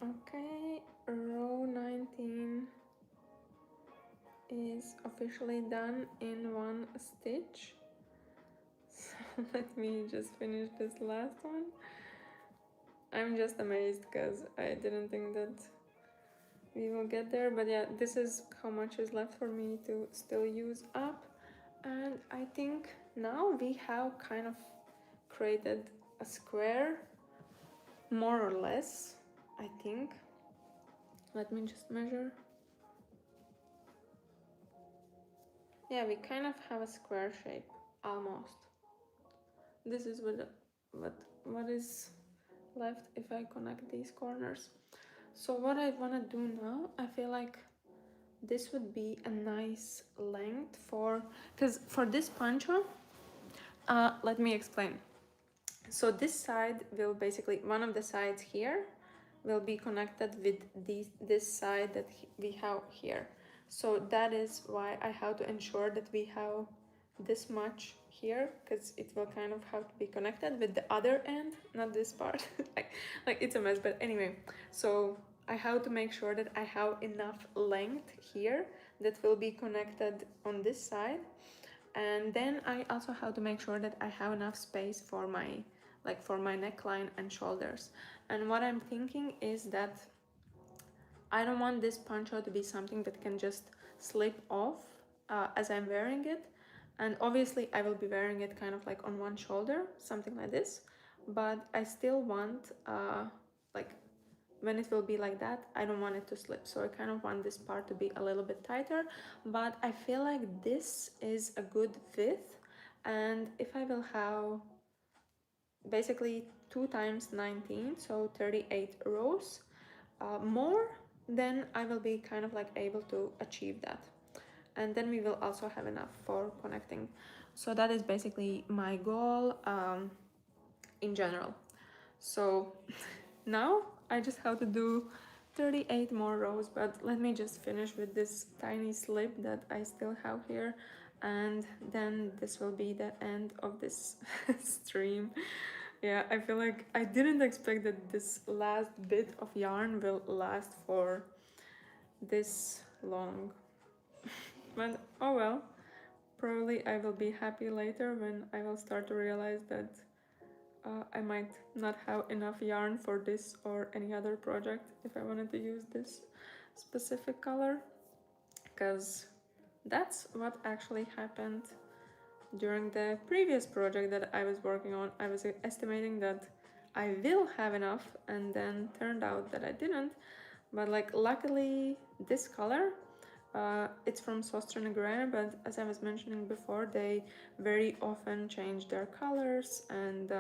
Okay, row 19 is officially done in one stitch. So let me just finish this last one. I'm just amazed because I didn't think that we will get there, but yeah, this is how much is left for me to still use up. And I think now we have kind of created a square, more or less, I think. Let me just measure. Yeah, we kind of have a square shape, almost. This is what is left if I connect these corners. So what I want to do now, I feel like this would be a nice length for, because for this poncho, let me explain. So this side will basically, one of the sides here will be connected with this side that we have here. So that is why I have to ensure that we have this much here, because it will kind of have to be connected with the other end, not this part. like it's a mess, but anyway. So I have to make sure that I have enough length here that will be connected on this side. And then I also have to make sure that I have enough space for my neckline and shoulders. And what I'm thinking is that I don't want this poncho to be something that can just slip off as I'm wearing it. And obviously I will be wearing it kind of like on one shoulder, something like this. But I still want, like when it will be like that, I don't want it to slip. So I kind of want this part to be a little bit tighter, but I feel like this is a good width. And if I will have basically 2 times 19, so 38 rows more, then I will be kind of like able to achieve that. And then we will also have enough for connecting. So that is basically my goal in general. So now I just have to do 38 more rows, but let me just finish with this tiny slip that I still have here, and then this will be the end of this stream. Yeah, I feel like I didn't expect that this last bit of yarn will last for this long. But oh well, probably I will be happy later when I will start to realize that I might not have enough yarn for this or any other project if I wanted to use this specific color, because that's what actually happened during the previous project that I was working on. I was estimating that I will have enough, and then turned out that I didn't. But like luckily this color, it's from Sostren Grey, but as I was mentioning before, they very often change their colors, and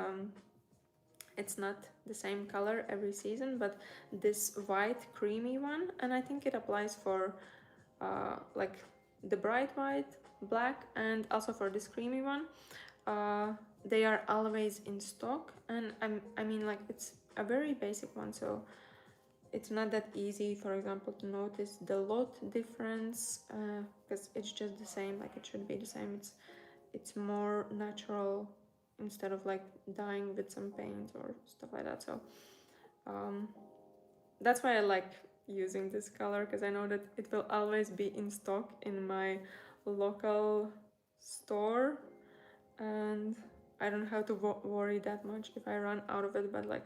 it's not the same color every season. But this white creamy one, and I think it applies for like the bright white, black, and also for this creamy one, they are always in stock. And I mean, like, it's a very basic one, so it's not that easy, for example, to notice the lot difference, because it's just the same, like it should be the same. It's more natural instead of like dyeing with some paint or stuff like that. So that's why I like using this color, because I know that it will always be in stock in my local store, and I don't have to worry that much if I run out of it. But like,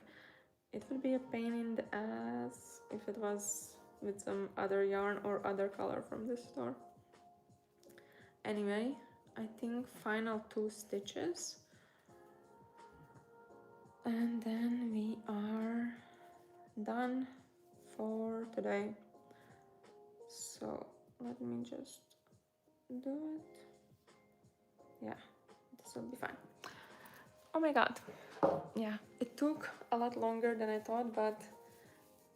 it would be a pain in the ass if it was with some other yarn or other color from this store. Anyway, I think final 2 stitches, and then we are done for today. So let me just do it. Yeah, this will be fine. Oh my god, yeah, it took a lot longer than I thought, but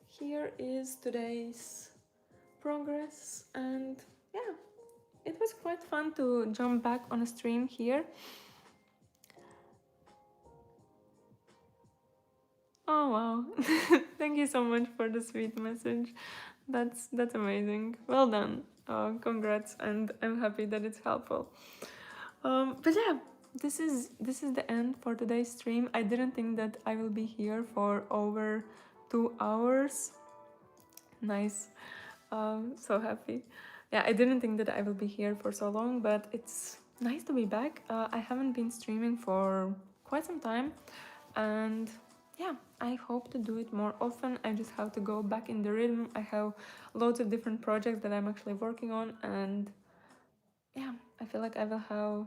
here is today's progress. And yeah, it was quite fun to jump back on a stream here. Oh wow, thank you so much for the sweet message. That's amazing. Well done. Congrats, and I'm happy that it's helpful. But yeah, this is the end for today's stream. I didn't think that I will be here for over 2 hours. Nice. So happy. Yeah, I didn't think that I will be here for so long, but it's nice to be back. I haven't been streaming for quite some time, and yeah, I hope to do it more often. I just have to go back in the rhythm. I have loads of different projects that I'm actually working on, and yeah, I feel like I will have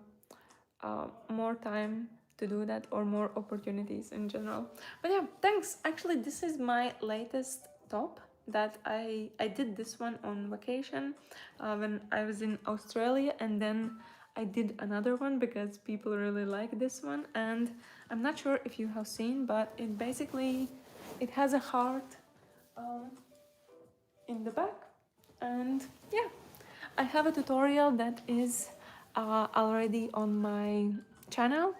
more time to do that, or more opportunities in general. But yeah, thanks. Actually, this is my latest top that I did this one on vacation when I was in Australia, and then I did another one because people really like this one. And I'm not sure if you have seen, but it basically, it has a heart um, in the back. And yeah, I have a tutorial that is already on my channel.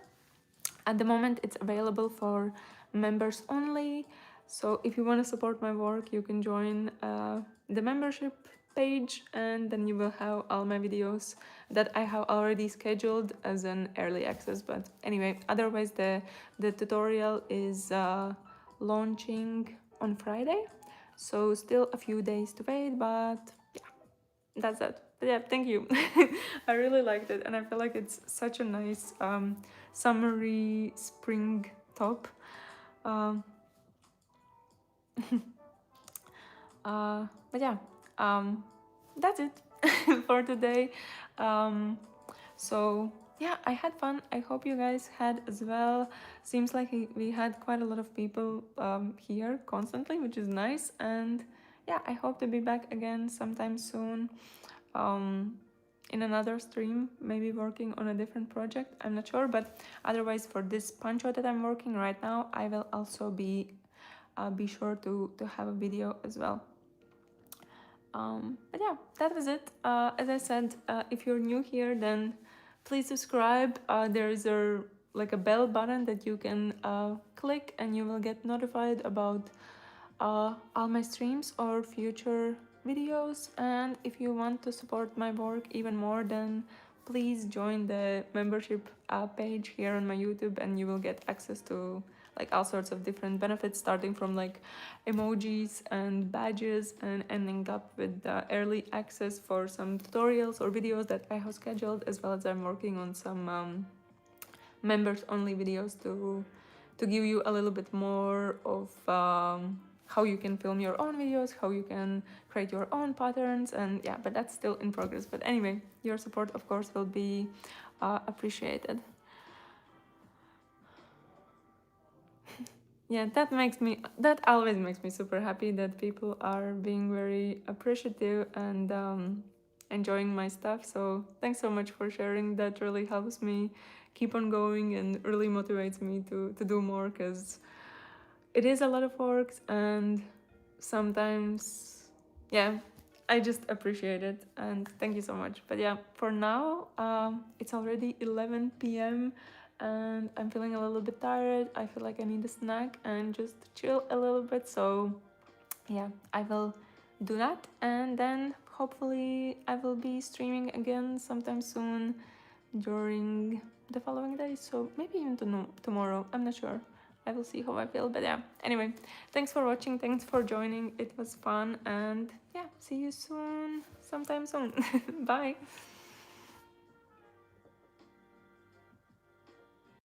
At the moment, it's available for members only. So if you want to support my work, you can join the membership page, and then you will have all my videos that I have already scheduled as an early access. But anyway, otherwise the tutorial is launching on Friday. So still a few days to wait, but yeah, that's it. But yeah, thank you. I really liked it, and I feel like it's such a nice summery spring top. Um, but yeah, that's it for today. Um, so yeah, I had fun. I hope you guys had as well. Seems like we had quite a lot of people here constantly, which is nice. And yeah, I hope to be back again sometime soon. In another stream, maybe working on a different project, I'm not sure, but otherwise for this poncho that I'm working right now, I will also be sure to have a video as well. But yeah, that was it. As I said, if you're new here, then please subscribe. There is a bell button that you can click, and you will get notified about all my streams or future videos. And if you want to support my work even more, then please join the membership page here on my YouTube, and you will get access to like all sorts of different benefits, starting from like emojis and badges, and ending up with early access for some tutorials or videos that I have scheduled, as well as I'm working on some members only videos to give you a little bit more of how you can film your own videos, how you can create your own patterns, and yeah, but that's still in progress. But anyway, your support of course will be appreciated. Yeah, that always makes me super happy that people are being very appreciative and enjoying my stuff. So thanks so much for sharing. That really helps me keep on going and really motivates me to do more, because it is a lot of work, and sometimes, yeah, I just appreciate it, and thank you so much. But yeah, for now, it's already 11 p.m. and I'm feeling a little bit tired. I feel like I need a snack and just chill a little bit. So yeah, I will do that, and then hopefully I will be streaming again sometime soon during the following days. So maybe even tomorrow. I'm not sure. I will see how I feel. But yeah, anyway, thanks for watching. Thanks for joining. It was fun. And yeah, see you soon, sometime soon. Bye.